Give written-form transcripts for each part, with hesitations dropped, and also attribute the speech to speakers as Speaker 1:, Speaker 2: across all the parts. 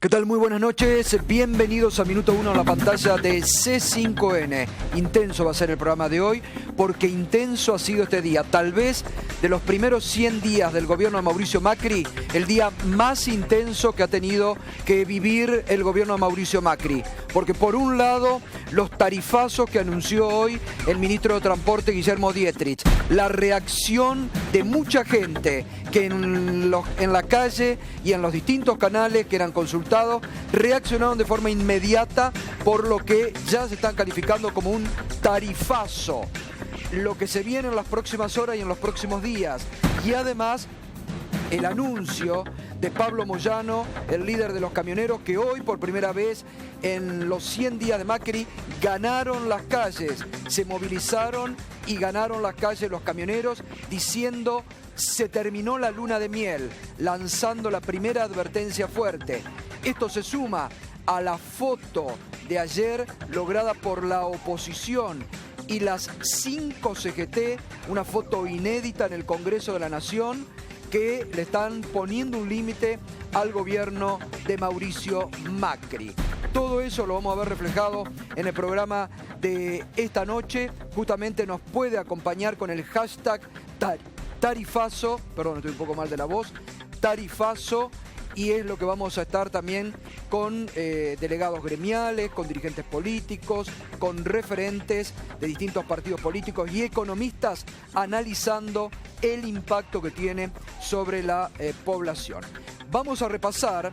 Speaker 1: ¿Qué tal? Muy buenas noches, bienvenidos a Minuto 1 en la pantalla de C5N. Intenso va a ser el programa de hoy, porque intenso ha sido este día. Tal vez de los primeros 100 días del gobierno de Mauricio Macri, el día más intenso que ha tenido que vivir el gobierno de Mauricio Macri. Porque por un lado, los tarifazos que anunció hoy el ministro de Transporte, Guillermo Dietrich. La reacción de mucha gente que en la calle y en los distintos canales que eran consultados reaccionaron de forma inmediata por lo que ya se están calificando como un tarifazo. Lo que se viene en las próximas horas y en los próximos días. Y además el anuncio de Pablo Moyano, el líder de los camioneros, que hoy por primera vez en los 100 días de Macri ganaron las calles, se movilizaron y ganaron las calles los camioneros diciendo: se terminó la luna de miel, lanzando la primera advertencia fuerte. Esto se suma a la foto de ayer lograda por la oposición y las 5 CGT, una foto inédita en el Congreso de la Nación, que le están poniendo un límite al gobierno de Mauricio Macri. Todo eso lo vamos a ver reflejado en el programa de esta noche. Justamente nos puede acompañar con el hashtag Tarifazo, perdón, estoy un poco mal de la voz, Tarifazo, y es lo que vamos a estar también con delegados gremiales, con dirigentes políticos, con referentes de distintos partidos políticos y economistas analizando el impacto que tiene sobre la población. Vamos a repasar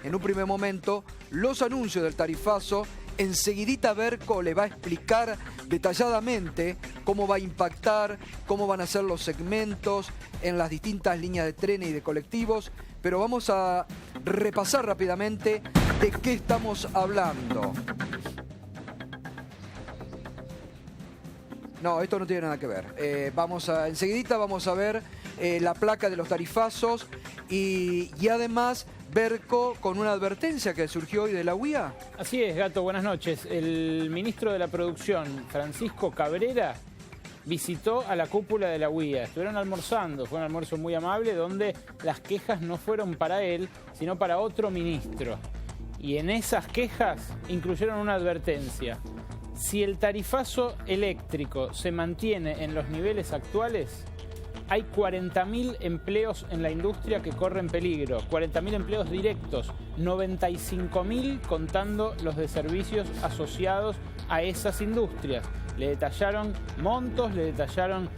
Speaker 1: en un primer momento los anuncios del tarifazo. Enseguidita Berco le va a explicar detalladamente cómo va a impactar, cómo van a ser los segmentos en las distintas líneas de trenes y de colectivos, pero vamos a repasar rápidamente de qué estamos hablando. No, esto no tiene nada que ver. Enseguidita vamos a ver la placa de los tarifazos y además Berco con una advertencia que surgió hoy de la UIA.
Speaker 2: Así es, Gato, buenas noches. El ministro de la Producción, Francisco Cabrera, visitó a la cúpula de la UIA. Estuvieron almorzando, fue un almuerzo muy amable donde las quejas no fueron para él, sino para otro ministro. Y en esas quejas incluyeron una advertencia. Si el tarifazo eléctrico se mantiene en los niveles actuales, hay 40.000 empleos en la industria que corren peligro, 40.000 empleos directos, 95.000 contando los de servicios asociados a esas industrias. Le detallaron montos, le detallaron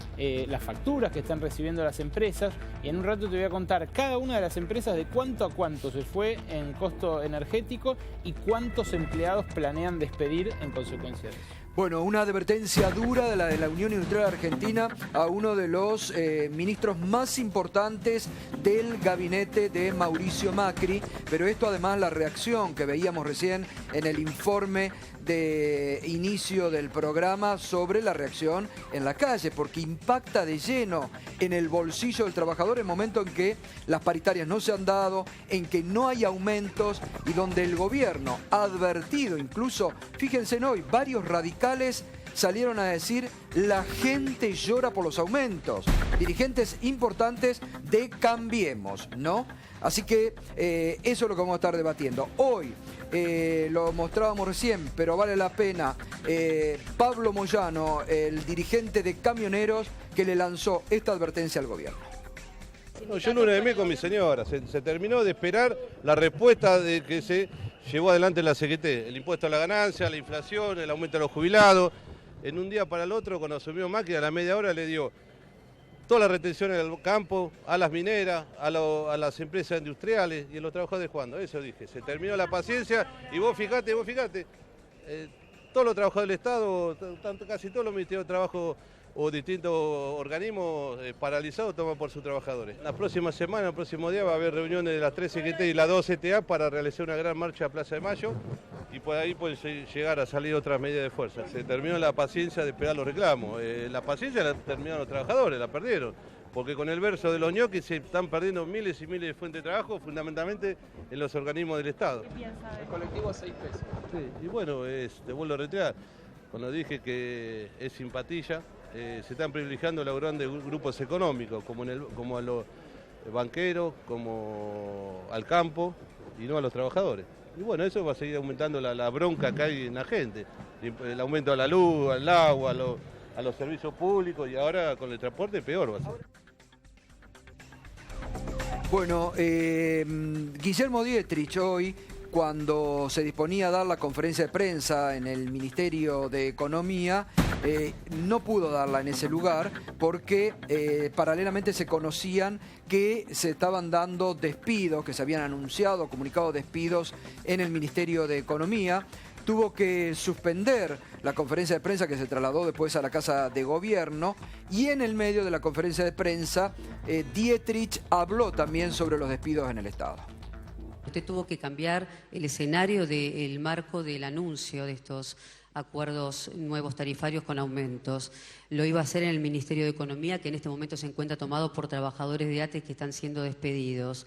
Speaker 2: las facturas que están recibiendo las empresas, y en un rato te voy a contar cada una de las empresas de cuánto a cuánto se fue en costo energético y cuántos empleados planean despedir en consecuencia de eso.
Speaker 1: Bueno, una advertencia dura de la Unión Industrial Argentina a uno de los ministros más importantes del gabinete de Mauricio Macri, pero esto además la reacción que veíamos recién en el informe de inicio del programa sobre la reacción en la calle, porque impacta de lleno en el bolsillo del trabajador en el momento en que las paritarias no se han dado, en que no hay aumentos y donde el gobierno ha advertido, incluso, fíjense en hoy, varios radicales salieron a decir: la gente llora por los aumentos. Dirigentes importantes de Cambiemos, ¿no? Así que eso es lo que vamos a estar debatiendo. Hoy lo mostrábamos recién, pero vale la pena. Pablo Moyano, el dirigente de camioneros, que le lanzó esta advertencia al gobierno.
Speaker 3: No, yo no me con mi señora, se terminó de esperar la respuesta de que se llevó adelante la CGT, el impuesto a la ganancia, la inflación, el aumento de los jubilados. En un día para el otro, cuando asumió Macri, a la media hora le dio todas las retenciones al campo, a las mineras, a las empresas industriales y a los trabajadores jugando. Eso dije, se terminó la paciencia y vos fijate, todos los trabajadores del Estado, casi todos los ministerios de trabajo o distintos organismos paralizados toman por sus trabajadores. La próxima semana, el próximo día, va a haber reuniones de las 3 CGT y las 2 CTA para realizar una gran marcha a Plaza de Mayo y por ahí pueden llegar a salir otras medidas de fuerza. Se terminó la paciencia de esperar los reclamos. La paciencia la terminaron los trabajadores, la perdieron. Porque con el verso de los ñoquis se están perdiendo miles y miles de fuentes de trabajo, fundamentalmente en los organismos del Estado.
Speaker 4: ¿Qué piensa
Speaker 2: El colectivo a 6 pesos.
Speaker 3: Sí, y bueno, te vuelvo a reiterar, cuando dije que es simpatía, se están privilegiando los grandes grupos económicos, como banqueros como al campo y no a los trabajadores. Y bueno, eso va a seguir aumentando la bronca que hay en la gente. El aumento a la luz, al agua, a los servicios públicos y ahora con el transporte peor va a ser.
Speaker 1: Bueno, Guillermo Dietrich hoy, cuando se disponía a dar la conferencia de prensa en el Ministerio de Economía, no pudo darla en ese lugar porque paralelamente se conocían que se estaban dando despidos, que se habían anunciado, comunicado despidos en el Ministerio de Economía. Tuvo que suspender la conferencia de prensa que se trasladó después a la Casa de Gobierno y en el medio de la conferencia de prensa Dietrich habló también sobre los despidos en el Estado.
Speaker 4: Usted tuvo que cambiar el escenario del marco del anuncio de estos acuerdos nuevos tarifarios con aumentos. Lo iba a hacer en el Ministerio de Economía, que en este momento se encuentra tomado por trabajadores de ATE que están siendo despedidos.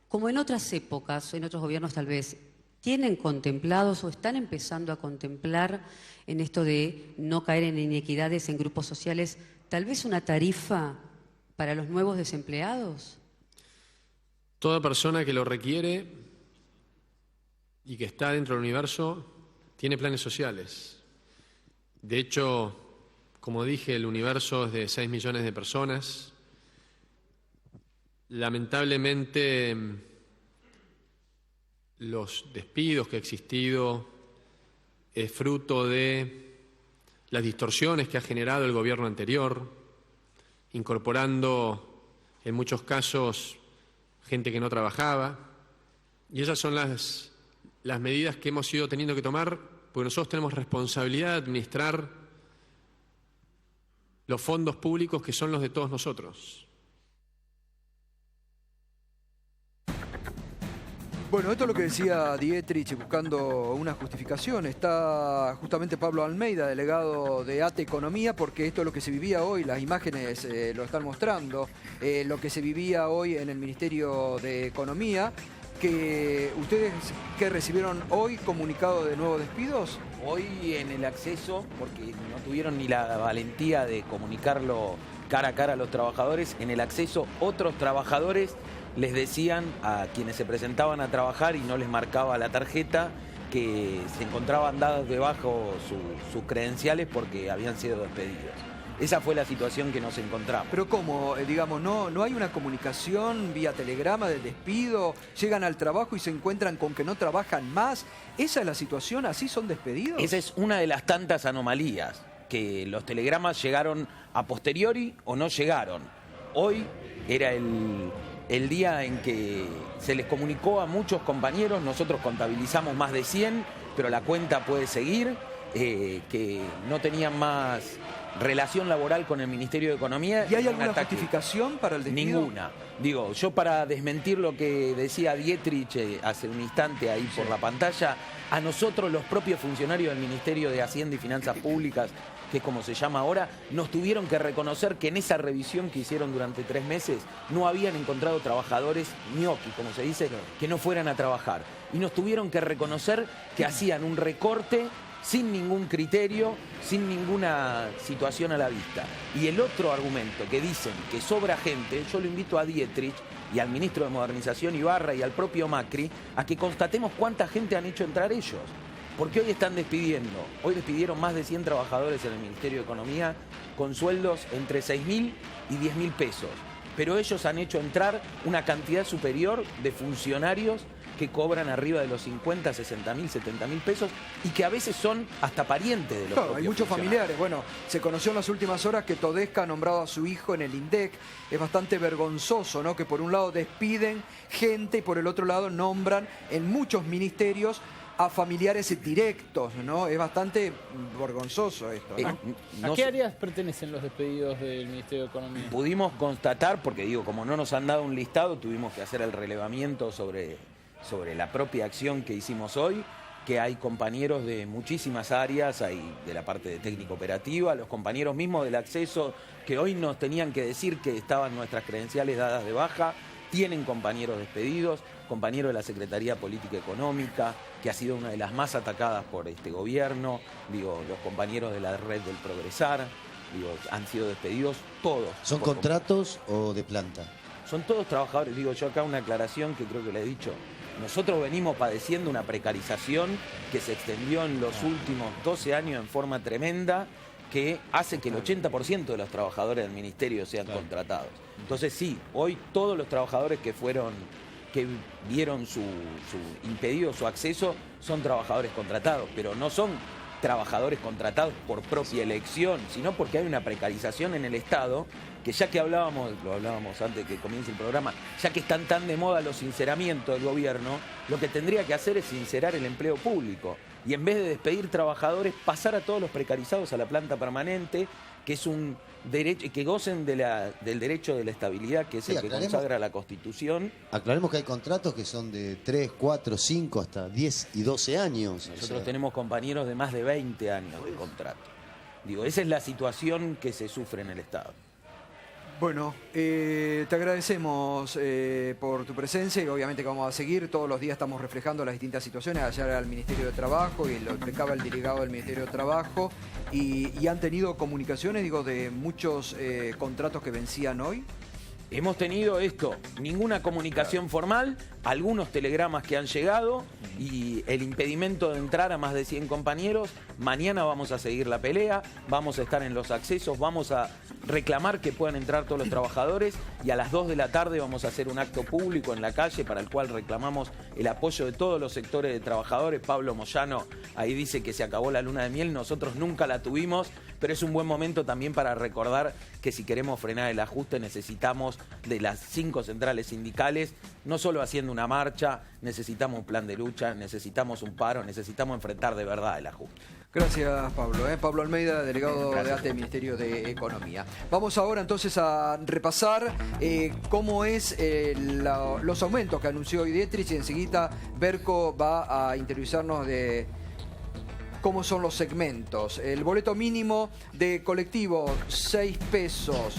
Speaker 4: Como en otras épocas, en otros gobiernos tal vez, ¿tienen contemplados o están empezando a contemplar en esto de no caer en inequidades en grupos sociales, tal vez una tarifa para los nuevos desempleados?
Speaker 5: Toda persona que lo requiere y que está dentro del universo tiene planes sociales. De hecho, como dije, el universo es de 6 millones de personas. Lamentablemente, los despidos que ha existido es fruto de las distorsiones que ha generado el gobierno anterior, incorporando en muchos casos gente que no trabajaba, y esas son las medidas que hemos ido teniendo que tomar, porque nosotros tenemos responsabilidad de administrar los fondos públicos que son los de todos nosotros.
Speaker 1: Bueno, esto es lo que decía Dietrich buscando una justificación. Está justamente Pablo Almeida, delegado de ATE Economía, porque esto es lo que se vivía hoy, las imágenes lo están mostrando, lo que se vivía hoy en el Ministerio de Economía, que ustedes que recibieron hoy comunicado de nuevos despidos.
Speaker 6: Hoy en el acceso, porque no tuvieron ni la valentía de comunicarlo cara a cara a los trabajadores, en el acceso otros trabajadores les decían a quienes se presentaban a trabajar y no les marcaba la tarjeta que se encontraban dados debajo sus credenciales porque habían sido despedidos. Esa fue la situación que nos encontramos.
Speaker 1: Pero ¿cómo? Digamos, ¿no hay una comunicación vía telegrama del despido? ¿Llegan al trabajo y se encuentran con que no trabajan más? ¿Esa es la situación? ¿Así son despedidos?
Speaker 6: Esa es una de las tantas anomalías, que los telegramas llegaron a posteriori o no llegaron. Hoy era el día en que se les comunicó a muchos compañeros, nosotros contabilizamos más de 100, pero la cuenta puede seguir, que no tenían más relación laboral con el Ministerio de Economía.
Speaker 1: ¿Y hay alguna justificación para el despido?
Speaker 6: Ninguna. Digo, yo para desmentir lo que decía Dietrich hace un instante ahí por la pantalla, a nosotros los propios funcionarios del Ministerio de Hacienda y Finanzas Públicas, que es como se llama ahora, nos tuvieron que reconocer que en esa revisión que hicieron durante 3 meses no habían encontrado trabajadores ñoqui, como se dice, que no fueran a trabajar. Y nos tuvieron que reconocer que hacían un recorte sin ningún criterio, sin ninguna situación a la vista. Y el otro argumento que dicen que sobra gente, yo lo invito a Dietrich y al ministro de Modernización Ibarra y al propio Macri a que constatemos cuánta gente han hecho entrar ellos. Porque hoy están despidiendo. Hoy despidieron más de 100 trabajadores en el Ministerio de Economía con sueldos entre 6.000 y 10.000 pesos. Pero ellos han hecho entrar una cantidad superior de funcionarios que cobran arriba de los 50, 60.000, 70.000 pesos y que a veces son hasta parientes de los propios
Speaker 1: hay muchos familiares. Bueno, se conoció en las últimas horas que Todesca ha nombrado a su hijo en el INDEC. Es bastante vergonzoso, ¿no? Que por un lado despiden gente y por el otro lado nombran en muchos ministerios a familiares directos, ¿no? Es bastante vergonzoso esto, ¿no?
Speaker 2: ¿A qué áreas pertenecen los despedidos del Ministerio de Economía?
Speaker 6: Pudimos constatar, porque digo, como no nos han dado un listado, tuvimos que hacer el relevamiento sobre la propia acción que hicimos hoy, que hay compañeros de muchísimas áreas, hay de la parte de técnico operativa, los compañeros mismos del acceso, que hoy nos tenían que decir que estaban nuestras credenciales dadas de baja, tienen compañeros despedidos, compañeros de la Secretaría Política Económica, que ha sido una de las más atacadas por este gobierno, digo, los compañeros de la Red del Progresar, digo, han sido despedidos todos.
Speaker 7: ¿Son contratos o de planta?
Speaker 6: son todos trabajadores. Digo yo acá una aclaración que creo que le he dicho. Nosotros venimos padeciendo una precarización que se extendió en los últimos 12 años en forma tremenda, que hace que el 80% de los trabajadores del ministerio sean contratados. Entonces sí, hoy todos los trabajadores que vieron su impedido su acceso son trabajadores contratados, pero no son trabajadores contratados por propia elección, sino porque hay una precarización en el Estado, que ya que lo hablábamos antes de que comience el programa, ya que están tan de moda los sinceramientos del gobierno, lo que tendría que hacer es sincerar el empleo público y en vez de despedir trabajadores, pasar a todos los precarizados a la planta permanente, que es un derecho, y que gocen del derecho de la estabilidad, que es el que consagra la Constitución.
Speaker 7: Aclaremos que hay contratos que son de 3, 4, 5, hasta 10 y 12 años.
Speaker 6: Nosotros tenemos compañeros de más de 20 años de contrato. Digo, esa es la situación que se sufre en el Estado.
Speaker 1: Bueno, te agradecemos por tu presencia y obviamente que vamos a seguir. Todos los días estamos reflejando las distintas situaciones. Ayer era el Ministerio de Trabajo y lo explicaba el delegado del Ministerio de Trabajo. Y han tenido comunicaciones, digo, de muchos contratos que vencían hoy.
Speaker 6: Hemos tenido ninguna comunicación formal, algunos telegramas que han llegado y el impedimento de entrar a más de 100 compañeros. Mañana vamos a seguir la pelea, vamos a estar en los accesos, vamos a reclamar que puedan entrar todos los trabajadores y a las 2 de la tarde vamos a hacer un acto público en la calle para el cual reclamamos el apoyo de todos los sectores de trabajadores. Pablo Moyano ahí dice que se acabó la luna de miel, nosotros nunca la tuvimos, pero es un buen momento también para recordar que si queremos frenar el ajuste necesitamos de las 5 centrales sindicales, no solo haciendo una marcha, necesitamos un plan de lucha, necesitamos un paro, necesitamos enfrentar de verdad el ajuste.
Speaker 1: Gracias, Pablo. Pablo Almeida, delegado de ATE del Ministerio de Economía. Vamos ahora entonces a repasar cómo es los aumentos que anunció hoy Dietrich y enseguida Berco va a interiorizarnos de cómo son los segmentos. El boleto mínimo de colectivo, 6 pesos.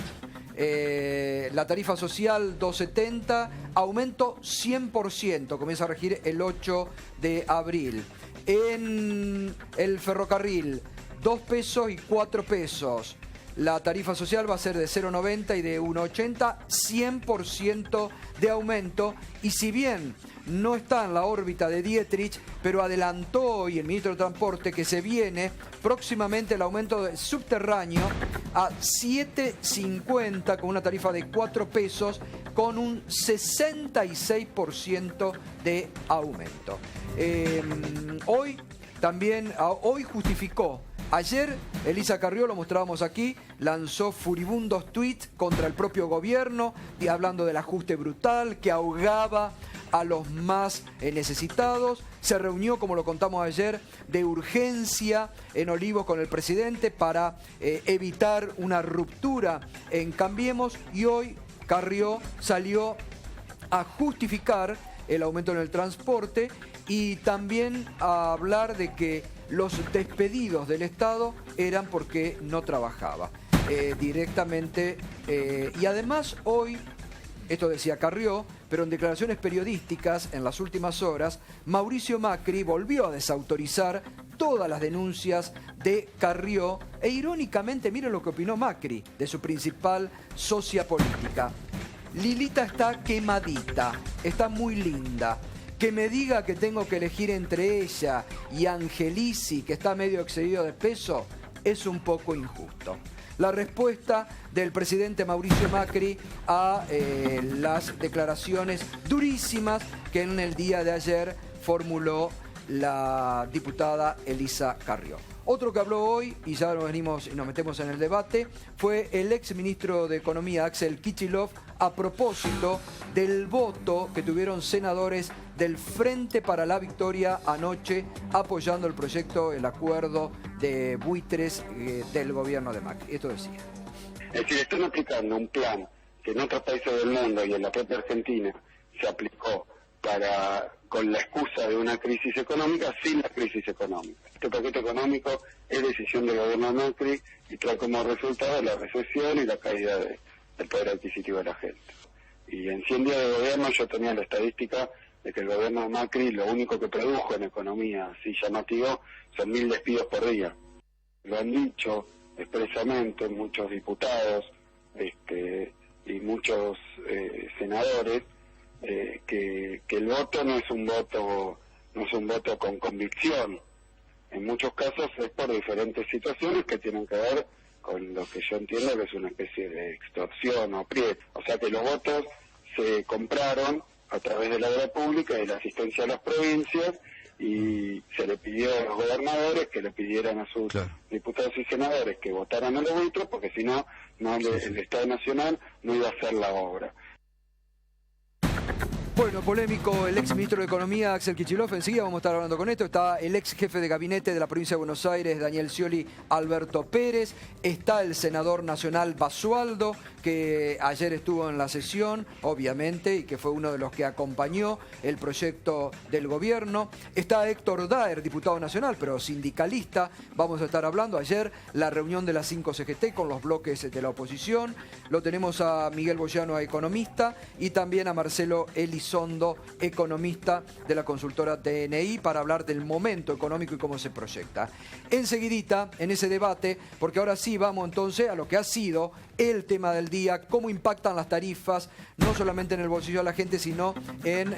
Speaker 1: La tarifa social 2.70, aumento 100%, comienza a regir el 8 de abril. En el ferrocarril, 2 pesos y 4 pesos. La tarifa social va a ser de 0.90 y de 1.80, 100% de aumento. Y si bien no está en la órbita de Dietrich, pero adelantó hoy el ministro de Transporte que se viene próximamente el aumento de subterráneo a 7.50 con una tarifa de 4 pesos con un 66% de aumento. Hoy justificó. Ayer Elisa Carrió, lo mostrábamos aquí, lanzó furibundos tweets contra el propio gobierno, hablando del ajuste brutal que ahogaba a los más necesitados. Se reunió, como lo contamos ayer, de urgencia en Olivos con el presidente para evitar una ruptura en Cambiemos, y hoy Carrió salió a justificar el aumento en el transporte y también a hablar de que los despedidos del Estado eran porque no trabajaba directamente. Y además hoy, esto decía Carrió, pero en declaraciones periodísticas en las últimas horas, Mauricio Macri volvió a desautorizar todas las denuncias de Carrió e irónicamente, miren lo que opinó Macri de su principal socia política. Lilita está quemadita, está muy linda. Que me diga que tengo que elegir entre ella y Angelici, que está medio excedido de peso, es un poco injusto. La respuesta del presidente Mauricio Macri a las declaraciones durísimas que en el día de ayer formuló la diputada Elisa Carrió. Otro que habló hoy, y ya nos metemos en el debate, fue el ex ministro de Economía, Axel Kicillof, a propósito del voto que tuvieron senadores del Frente para la Victoria anoche apoyando el proyecto, el acuerdo de buitres del gobierno de Macri. Esto decía.
Speaker 8: Es decir, están aplicando un plan que en otros países del mundo y en la propia Argentina se aplicó con la excusa de una crisis económica sin la crisis económica. Este paquete económico es decisión del gobierno de Macri y trae como resultado la recesión y la caída del poder adquisitivo de la gente. Y en 100 días de gobierno yo tenía la estadística de que el gobierno de Macri lo único que produjo en economía así llamativo son 1000 despidos por día. Lo han dicho expresamente muchos diputados, y muchos senadores que el voto no es un voto con convicción. En muchos casos es por diferentes situaciones que tienen que ver con lo que yo entiendo que es una especie de extorsión o aprieto. O sea que los votos se compraron a través de la obra pública y la asistencia a las provincias, y se le pidió a los gobernadores que le pidieran a sus diputados y senadores que votaran a los votos, porque si no, el Estado Nacional no iba a hacer la obra.
Speaker 1: Bueno, polémico el ex ministro de Economía, Axel Kicillof. Enseguida vamos a estar hablando con esto. Está el ex jefe de gabinete de la provincia de Buenos Aires, Daniel Scioli, Alberto Pérez. Está el senador nacional Basualdo, que ayer estuvo en la sesión, obviamente, y que fue uno de los que acompañó el proyecto del gobierno. Está Héctor Daer, diputado nacional, pero sindicalista. Vamos a estar hablando ayer la reunión de las 5 CGT con los bloques de la oposición. Lo tenemos a Miguel Boyano, economista, y también a Marcelo Elizondo, economista de la consultora TNI, para hablar del momento económico y cómo se proyecta. Enseguidita, en ese debate, porque ahora sí vamos entonces a lo que ha sido el tema del día, cómo impactan las tarifas, no solamente en el bolsillo de la gente, sino en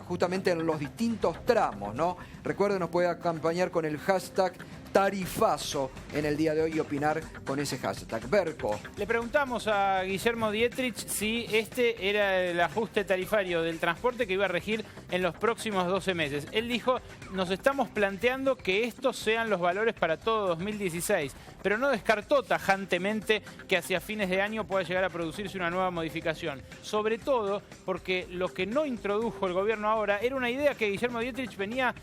Speaker 1: justamente en los distintos tramos, ¿no? Recuerden, nos puede acompañar con el hashtag Tarifazo en el día de hoy y opinar con ese hashtag. Berco.
Speaker 2: Le preguntamos a Guillermo Dietrich si este era el ajuste tarifario del transporte que iba a regir en los próximos 12 meses. Él dijo, nos estamos planteando que estos sean los valores para todo 2016, pero no descartó tajantemente que hacia fines de año pueda llegar a producirse una nueva modificación. Sobre todo porque lo que no introdujo el gobierno ahora era una idea que Guillermo Dietrich venía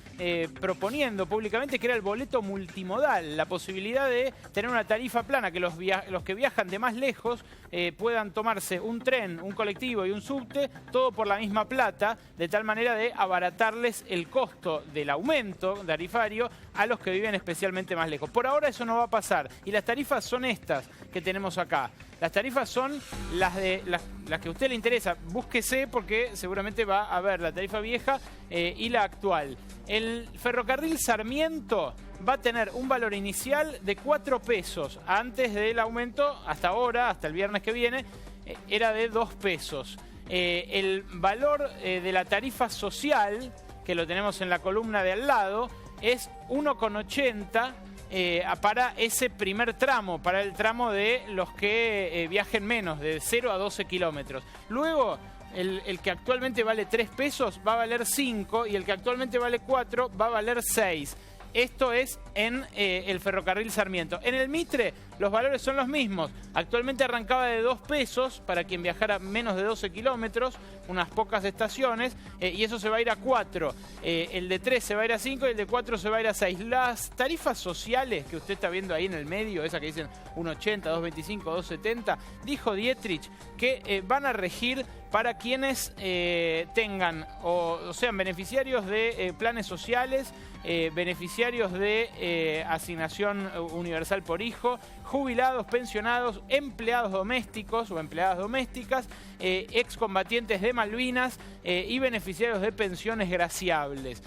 Speaker 2: proponiendo públicamente, que era el boleto multimodal, la posibilidad de tener una tarifa plana, que los que viajan de más lejos puedan tomarse un tren, un colectivo y un subte, todo por la misma plata, de tal manera de abaratarles el costo del aumento tarifario a los que viven especialmente más lejos. Por ahora eso no va a pasar, y las tarifas son estas que tenemos acá. Las tarifas son las que a usted le interesa. Búsquese, porque seguramente va a ver la tarifa vieja y la actual. El ferrocarril Sarmiento va a tener un valor inicial de 4 pesos. Antes del aumento, hasta ahora, hasta el viernes que viene, era de 2 pesos. El valor de la tarifa social, que lo tenemos en la columna de al lado, es 1,80 para ese primer tramo, para el tramo de los que viajen menos, de 0 a 12 kilómetros. Luego, el que actualmente vale 3 pesos va a valer 5, y el que actualmente vale 4 va a valer 6. Esto es en el ferrocarril Sarmiento. En el Mitre los valores son los mismos. Actualmente arrancaba de 2 pesos para quien viajara menos de 12 kilómetros, unas pocas estaciones, y eso se va a ir a 4. El de 3 se va a ir a 5 y el de 4 se va a ir a 6. Las tarifas sociales que usted está viendo ahí en el medio, esa que dicen 1,80, 2,25, 2,70, dijo Dietrich que van a regir para quienes tengan o sean beneficiarios de planes sociales, beneficiarios de asignación universal por hijo, jubilados, pensionados, empleados domésticos o empleadas domésticas, excombatientes de Malvinas y beneficiarios de pensiones graciables.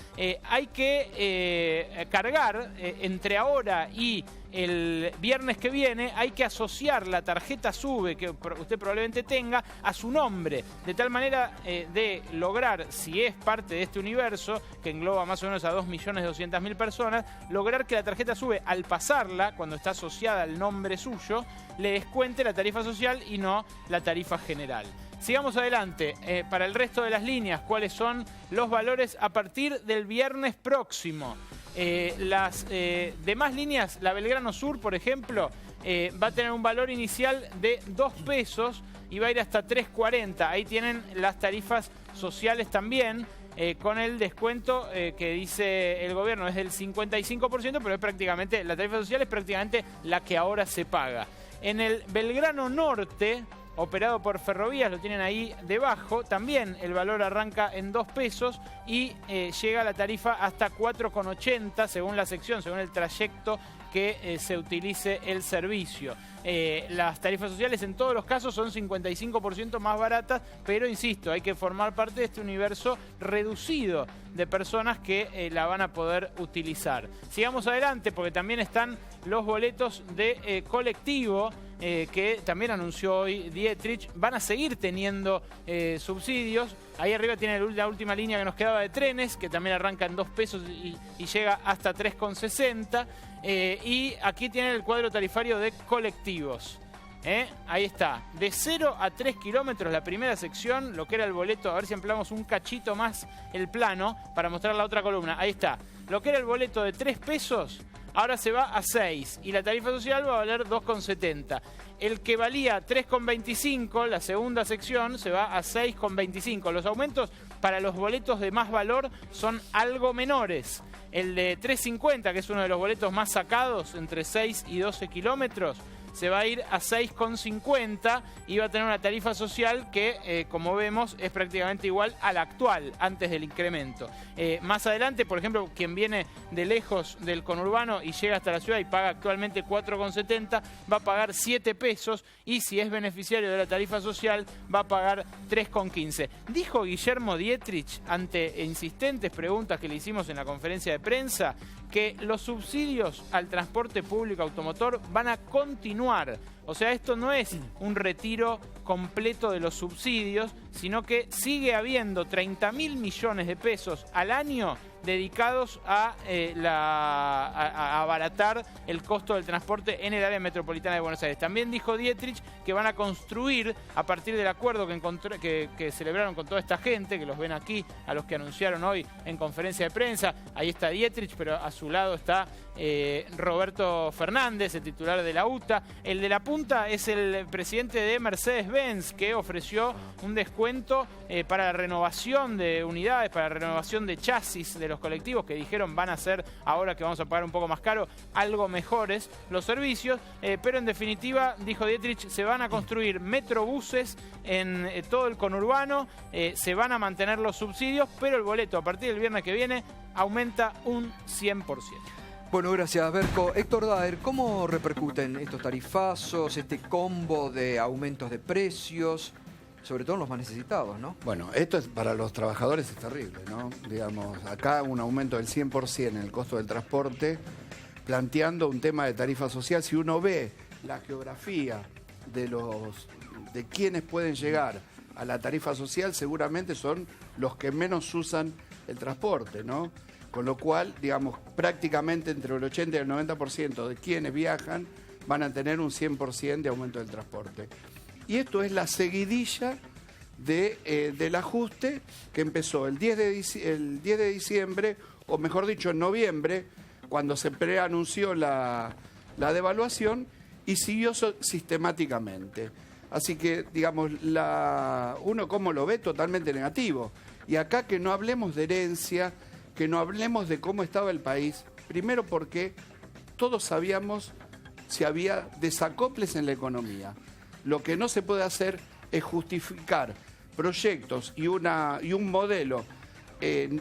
Speaker 2: Hay que cargar entre ahora y el viernes que viene, hay que asociar la tarjeta SUBE que usted probablemente tenga a su nombre, de tal manera de lograr, si es parte de este universo, que engloba más o menos a 2.200.000 personas, lograr que la tarjeta SUBE, al pasarla, cuando está asociada al nombre suyo, le descuente la tarifa social y no la tarifa general. Sigamos adelante. Para el resto de las líneas, ¿cuáles son los valores a partir del viernes próximo? Las demás líneas, la Belgrano Sur, por ejemplo, va a tener un valor inicial de 2 pesos y va a ir hasta 3,40. Ahí tienen las tarifas sociales también, con el descuento que dice el gobierno es del 55%, pero es prácticamente, la tarifa social es prácticamente la que ahora se paga. En el Belgrano Norte, operado por Ferrovías, lo tienen ahí debajo, también el valor arranca en 2 pesos y llega la tarifa hasta 4,80 según la sección, según el trayecto que se utilice el servicio. Las tarifas sociales en todos los casos son 55% más baratas, pero insisto, hay que formar parte de este universo reducido de personas que la van a poder utilizar. Sigamos adelante, porque también están los boletos de colectivo que también anunció hoy Dietrich, van a seguir teniendo subsidios. Ahí arriba tiene la última línea que nos quedaba de trenes, que también arranca en 2 pesos y llega hasta 3,60. Y aquí tiene el cuadro tarifario de colectivos. Ahí está, de 0 a 3 kilómetros la primera sección, lo que era el boleto. A ver si ampliamos un cachito más el plano para mostrar la otra columna. Ahí está, lo que era el boleto de 3 pesos, ahora se va a 6 y la tarifa social va a valer 2,70. El que valía 3,25, la segunda sección, se va a 6,25. Los aumentos para los boletos de más valor son algo menores. El de 3,50, que es uno de los boletos más sacados, entre 6 y 12 kilómetros, se va a ir a 6,50 y va a tener una tarifa social que, como vemos, es prácticamente igual a la actual, antes del incremento. Más adelante, por ejemplo, quien viene de lejos del conurbano y llega hasta la ciudad y paga actualmente 4,70, va a pagar 7 pesos y si es beneficiario de la tarifa social va a pagar 3,15. Dijo Guillermo Dietrich, ante insistentes preguntas que le hicimos en la conferencia de prensa, que los subsidios al transporte público automotor van a continuar. O sea, esto no es un retiro completo de los subsidios, sino que sigue habiendo 30.000 millones de pesos al año dedicados a abaratar el costo del transporte en el área metropolitana de Buenos Aires. También dijo Dietrich que van a construir, a partir del acuerdo que celebraron con toda esta gente, que los ven aquí, a los que anunciaron hoy en conferencia de prensa. Ahí está Dietrich, pero a su lado está Roberto Fernández, el titular de la UTA. El de la punta es el presidente de Mercedes-Benz, que ofreció un descuento para la renovación de unidades, para la renovación de chasis de los colectivos, que dijeron van a ser, ahora que vamos a pagar un poco más caro, algo mejores los servicios. Pero en definitiva, dijo Dietrich, se van a construir metrobuses en todo el conurbano, se van a mantener los subsidios, pero el boleto a partir del viernes que viene aumenta un 100%.
Speaker 1: Bueno, gracias, Berco. Héctor Daer, ¿cómo repercuten estos tarifazos, este combo de aumentos de precios, sobre todo en los más necesitados, ¿no?
Speaker 9: Bueno, esto es para los trabajadores es terrible, ¿no? Digamos, acá un aumento del 100% en el costo del transporte, planteando un tema de tarifa social. Si uno ve la geografía de quienes pueden llegar a la tarifa social, seguramente son los que menos usan el transporte, ¿no? Con lo cual, digamos, prácticamente entre el 80 y el 90% de quienes viajan van a tener un 100% de aumento del transporte. Y esto es la seguidilla del ajuste que empezó el 10 de diciembre, o mejor dicho, en noviembre, cuando se preanunció la devaluación y siguió sistemáticamente. Así que, digamos, uno como lo ve totalmente negativo. Y acá que no hablemos de herencia, que no hablemos de cómo estaba el país, primero porque todos sabíamos si había desacoples en la economía. Lo que no se puede hacer es justificar proyectos y un modelo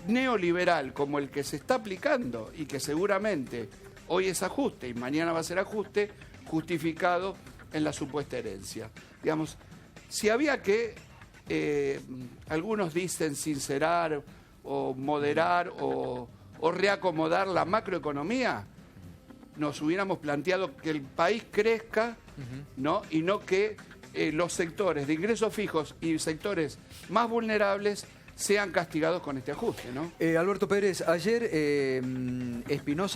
Speaker 9: neoliberal como el que se está aplicando y que seguramente hoy es ajuste y mañana va a ser ajuste, justificado en la supuesta herencia. Digamos, si había que, algunos dicen sincerar o moderar o reacomodar la macroeconomía, nos hubiéramos planteado que el país crezca, ¿no? Y no que los sectores de ingresos fijos y sectores más vulnerables sean castigados con este ajuste, ¿no?
Speaker 1: Alberto Pérez, ayer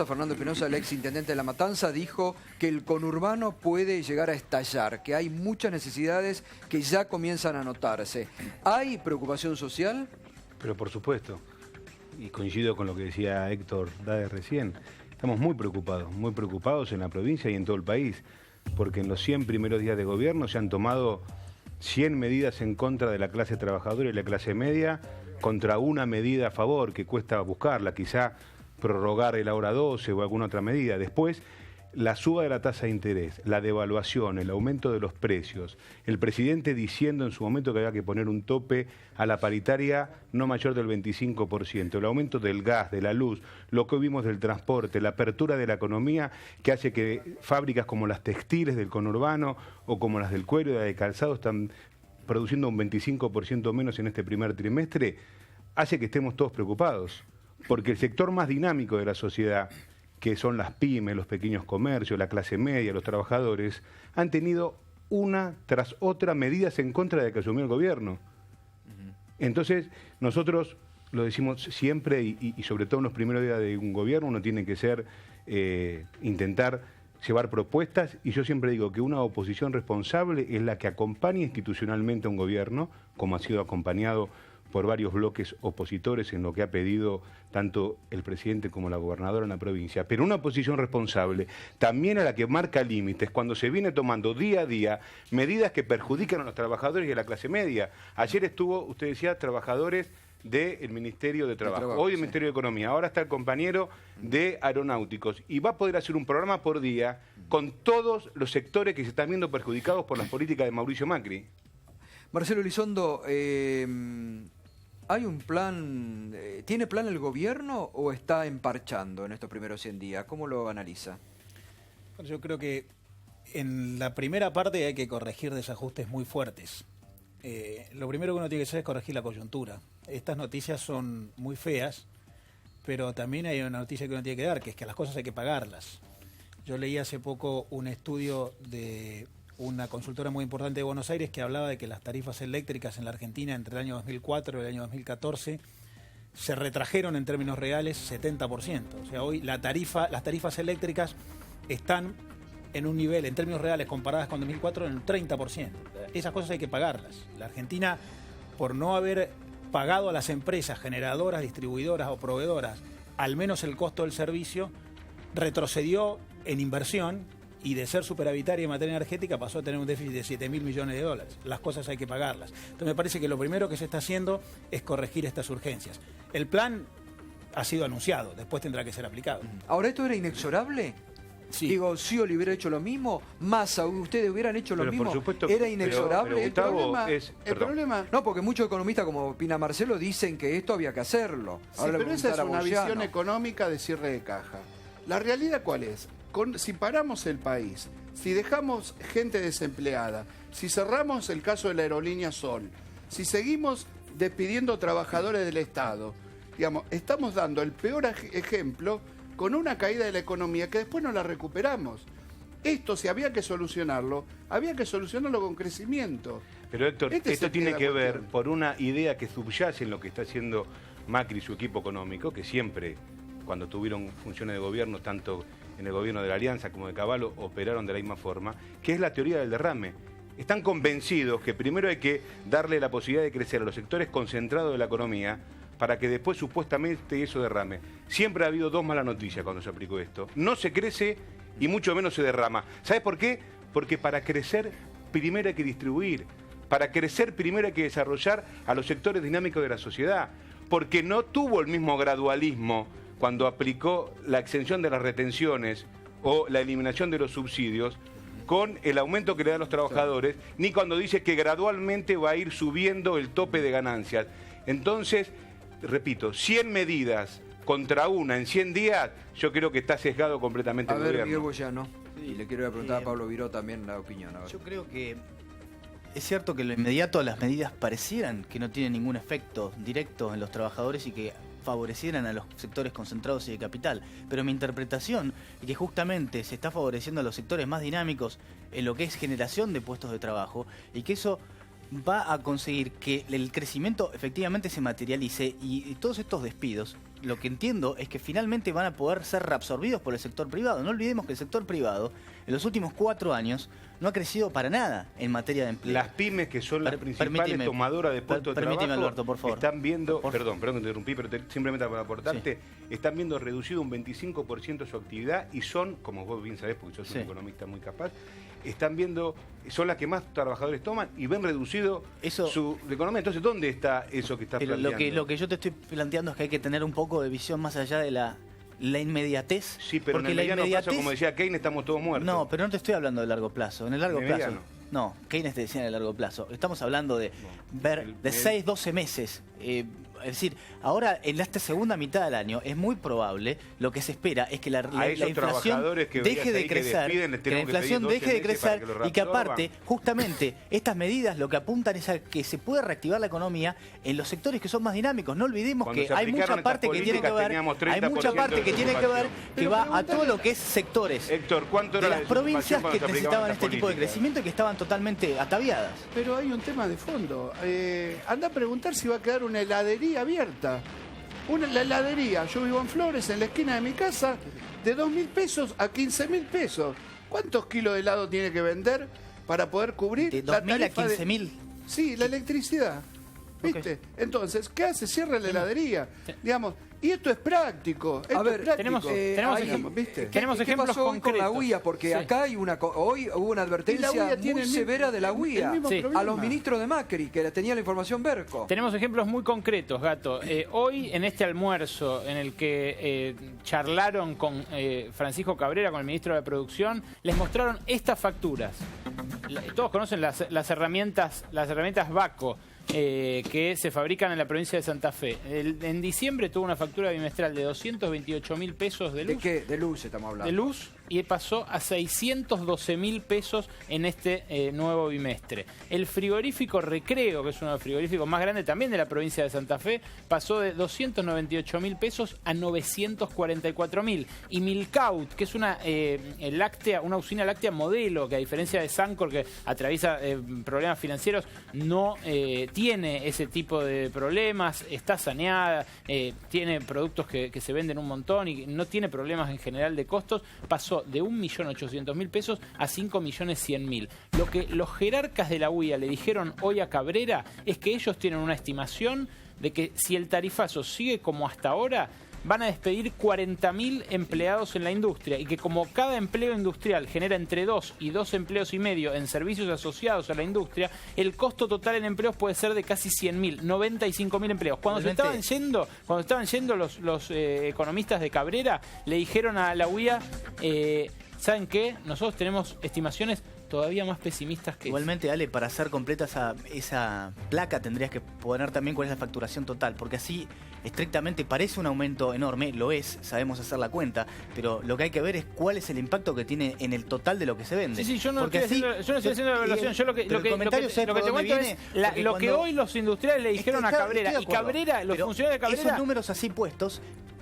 Speaker 1: Fernando Espinosa, el ex intendente de La Matanza, dijo que el conurbano puede llegar a estallar, que hay muchas necesidades que ya comienzan a notarse. ¿Hay preocupación social?
Speaker 10: Pero por supuesto, y coincido con lo que decía Héctor Daer recién, estamos muy preocupados en la provincia y en todo el país, porque en los 100 primeros días de gobierno se han tomado 100 medidas en contra de la clase trabajadora y la clase media, contra una medida a favor que cuesta buscarla, quizá prorrogar el hora 12 o alguna otra medida. Después, la suba de la tasa de interés, la devaluación, el aumento de los precios, el presidente diciendo en su momento que había que poner un tope a la paritaria no mayor del 25%, el aumento del gas, de la luz, lo que vimos del transporte, la apertura de la economía que hace que fábricas como las textiles del conurbano o como las del cuero y de calzado están produciendo un 25% menos en este primer trimestre, hace que estemos todos preocupados, porque el sector más dinámico de la sociedad, que son las pymes, los pequeños comercios, la clase media, los trabajadores, han tenido una tras otra medidas en contra de que asumió el gobierno. Entonces, nosotros lo decimos siempre y sobre todo en los primeros días de un gobierno uno tiene que ser, intentar llevar propuestas, y yo siempre digo que una oposición responsable es la que acompaña institucionalmente a un gobierno, como ha sido acompañado por varios bloques opositores en lo que ha pedido tanto el presidente como la gobernadora en la provincia, pero una oposición responsable también a la que marca límites cuando se viene tomando día a día medidas que perjudican a los trabajadores y a la clase media. Ayer estuvo, usted decía, trabajadores del Ministerio de Trabajo, hoy el Ministerio de Economía, ahora está el compañero de Aeronáuticos, y va a poder hacer un programa por día con todos los sectores que se están viendo perjudicados por las políticas de Mauricio Macri.
Speaker 1: Marcelo Elizondo, ¿hay un plan, tiene plan el gobierno o está emparchando en estos primeros 100 días? ¿Cómo lo analiza?
Speaker 11: Bueno, yo creo que en la primera parte hay que corregir desajustes muy fuertes. Lo primero que uno tiene que hacer es corregir la coyuntura. Estas noticias son muy feas, pero también hay una noticia que uno tiene que dar, que es que las cosas hay que pagarlas. Yo leí hace poco un estudio de una consultora muy importante de Buenos Aires que hablaba de que las tarifas eléctricas en la Argentina entre el año 2004 y el año 2014 se retrajeron en términos reales 70%. O sea, hoy las tarifas eléctricas están en un nivel, en términos reales, comparadas con 2004, en el 30%. Esas cosas hay que pagarlas. La Argentina, por no haber pagado a las empresas generadoras, distribuidoras o proveedoras al menos el costo del servicio, retrocedió en inversión y de ser superavitaria en materia energética pasó a tener un déficit de 7.000 millones de dólares. Las cosas hay que pagarlas. Entonces me parece que lo primero que se está haciendo es corregir estas urgencias. El plan ha sido anunciado, después tendrá que ser aplicado.
Speaker 1: Ahora, ¿esto era inexorable?
Speaker 11: Sí.
Speaker 1: Digo, Scioli hubiera hecho lo mismo, Massa, ustedes hubieran hecho lo
Speaker 10: Pero
Speaker 1: mismo.
Speaker 10: por supuesto,
Speaker 1: ¿Era inexorable?
Speaker 10: pero Gustavo,
Speaker 9: el problema...
Speaker 1: No, porque muchos economistas, como opina Marcelo, dicen que esto había que hacerlo.
Speaker 9: Sí,
Speaker 1: Ahora
Speaker 9: pero esa es una
Speaker 1: Boyano.
Speaker 9: visión económica de cierre de caja. La realidad, ¿cuál es? Si paramos el país, si dejamos gente desempleada, si cerramos el caso de la aerolínea Sol, si seguimos despidiendo trabajadores del Estado, digamos, estamos dando el peor ejemplo con una caída de la economía que después no la recuperamos. Esto, si había que solucionarlo con crecimiento.
Speaker 10: Pero Héctor, esto tiene que ver por una idea que subyace en lo que está haciendo Macri y su equipo económico, que siempre, cuando tuvieron funciones de gobierno, tanto en el gobierno de la Alianza como de Cavallo, operaron de la misma forma, que es la teoría del derrame. Están convencidos que primero hay que darle la posibilidad de crecer a los sectores concentrados de la economía para que después supuestamente eso derrame. Siempre ha habido dos malas noticias cuando se aplicó esto. No se crece y mucho menos se derrama. ¿Sabes por qué? Porque para crecer primero hay que distribuir. Para crecer primero hay que desarrollar a los sectores dinámicos de la sociedad. Porque no tuvo el mismo gradualismo cuando aplicó la exención de las retenciones o la eliminación de los subsidios con el aumento que le dan los trabajadores, ni cuando dice que gradualmente va a ir subiendo el tope de ganancias. Entonces, repito, 100 medidas contra una en 100 días, yo creo que está sesgado completamente el gobierno.
Speaker 1: Miguel Boyano, y le quiero preguntar a Pablo Viró también la opinión.
Speaker 12: Yo creo que es cierto que en lo inmediato las medidas parecieran que no tienen ningún efecto directo en los trabajadores y que favorecieran a los sectores concentrados y de capital, pero mi interpretación es que justamente se está favoreciendo a los sectores más dinámicos en lo que es generación de puestos de trabajo y que eso va a conseguir que el crecimiento efectivamente se materialice y todos estos despidos, lo que entiendo es que finalmente van a poder ser reabsorbidos por el sector privado. No olvidemos que el sector privado en los últimos 4 años no ha crecido para nada en materia de empleo.
Speaker 10: Las pymes, que son las principales tomadoras de puestos de trabajo,
Speaker 12: Alberto, por favor.
Speaker 10: están viendo, perdón que te interrumpí, pero simplemente para aportarte, están viendo reducido un 25% su actividad y son, como vos bien sabés, porque sos un economista muy capaz, están viendo, son las que más trabajadores toman y ven reducido su economía. Entonces, ¿dónde está eso que estás planteando?
Speaker 12: Lo que yo te estoy planteando es que hay que tener un poco de visión más allá de la inmediatez.
Speaker 10: Sí, pero porque en el mediano plazo, como decía Keynes, estamos todos muertos.
Speaker 12: No, pero no te estoy hablando de largo plazo. En el largo plazo. No, Keynes te decía en el largo plazo. Estamos hablando de ver de 6, 12 meses. Es decir, ahora en esta segunda mitad del año es muy probable, lo que se espera es que la inflación deje de crecer, que la inflación deje de crecer y que aparte, justamente, estas medidas lo que apuntan es a que se pueda reactivar la economía en los sectores que son más dinámicos. No olvidemos que hay mucha parte que tiene que ver, que va a todo lo que es sectores
Speaker 10: Héctor, ¿cuánto era
Speaker 12: de las provincias que necesitaban este tipo de crecimiento y que estaban totalmente ataviadas.
Speaker 9: Pero hay un tema de fondo. Anda a preguntar si va a quedar una heladería abierta. La heladería, yo vivo en Flores, en la esquina de mi casa, de 2.000 pesos a 15.000 pesos. ¿Cuántos kilos de helado tiene que vender para poder cubrir
Speaker 12: de 2.000 a 15.000?
Speaker 9: Sí, la electricidad. ¿Viste? Okay. Entonces, ¿qué hace? Cierra la heladería. Digamos, y esto es práctico.
Speaker 1: A ver, tenemos
Speaker 2: ejemplos
Speaker 1: concretos con la UIA, porque acá hay hoy hubo una advertencia muy severa de la UIA a los ministros de Macri, que tenía la información Berco.
Speaker 2: Tenemos ejemplos muy concretos, Gato. Hoy, en este almuerzo en el que charlaron con Francisco Cabrera, con el ministro de Producción, les mostraron estas facturas. Todos conocen las herramientas Baco. Que se fabrican en la provincia de Santa Fe. En diciembre tuvo una factura bimestral de 228.000 pesos de luz.
Speaker 1: ¿De qué? De luz estamos hablando.
Speaker 2: De luz, y pasó a 612.000 pesos en este nuevo bimestre. El frigorífico Recreo, que es uno de los frigoríficos más grandes también de la provincia de Santa Fe, pasó de 298.000 pesos a 944.000. Y Milcaut, que es una usina láctea modelo, que a diferencia de Sancor, que atraviesa problemas financieros, no tiene ese tipo de problemas, está saneada, tiene productos que se venden un montón y no tiene problemas en general de costos, pasó de 1.800.000 pesos a 5.100.000. Lo que los jerarcas de la UIA le dijeron hoy a Cabrera es que ellos tienen una estimación de que si el tarifazo sigue como hasta ahora, van a despedir 40.000 empleados en la industria y que como cada empleo industrial genera entre 2 y 2 empleos y medio en servicios asociados a la industria, el costo total en empleos puede ser de casi 100.000, 95.000 empleos. Cuando estaban yendo los economistas de Cabrera, le dijeron a la UIA, ¿saben qué? Nosotros tenemos estimaciones todavía más pesimistas que
Speaker 12: igualmente, Ale, para hacer completa esa placa tendrías que poner también cuál es la facturación total, porque así estrictamente parece un aumento enorme, lo es, sabemos hacer la cuenta, pero lo que hay que ver es cuál es el impacto que tiene en el total de lo que se vende.
Speaker 2: Sí, yo no estoy haciendo la evaluación, yo lo que te cuento es lo que hoy los industriales le dijeron a Cabrera, y Cabrera, los funcionarios de Cabrera...
Speaker 12: Esos números así puestos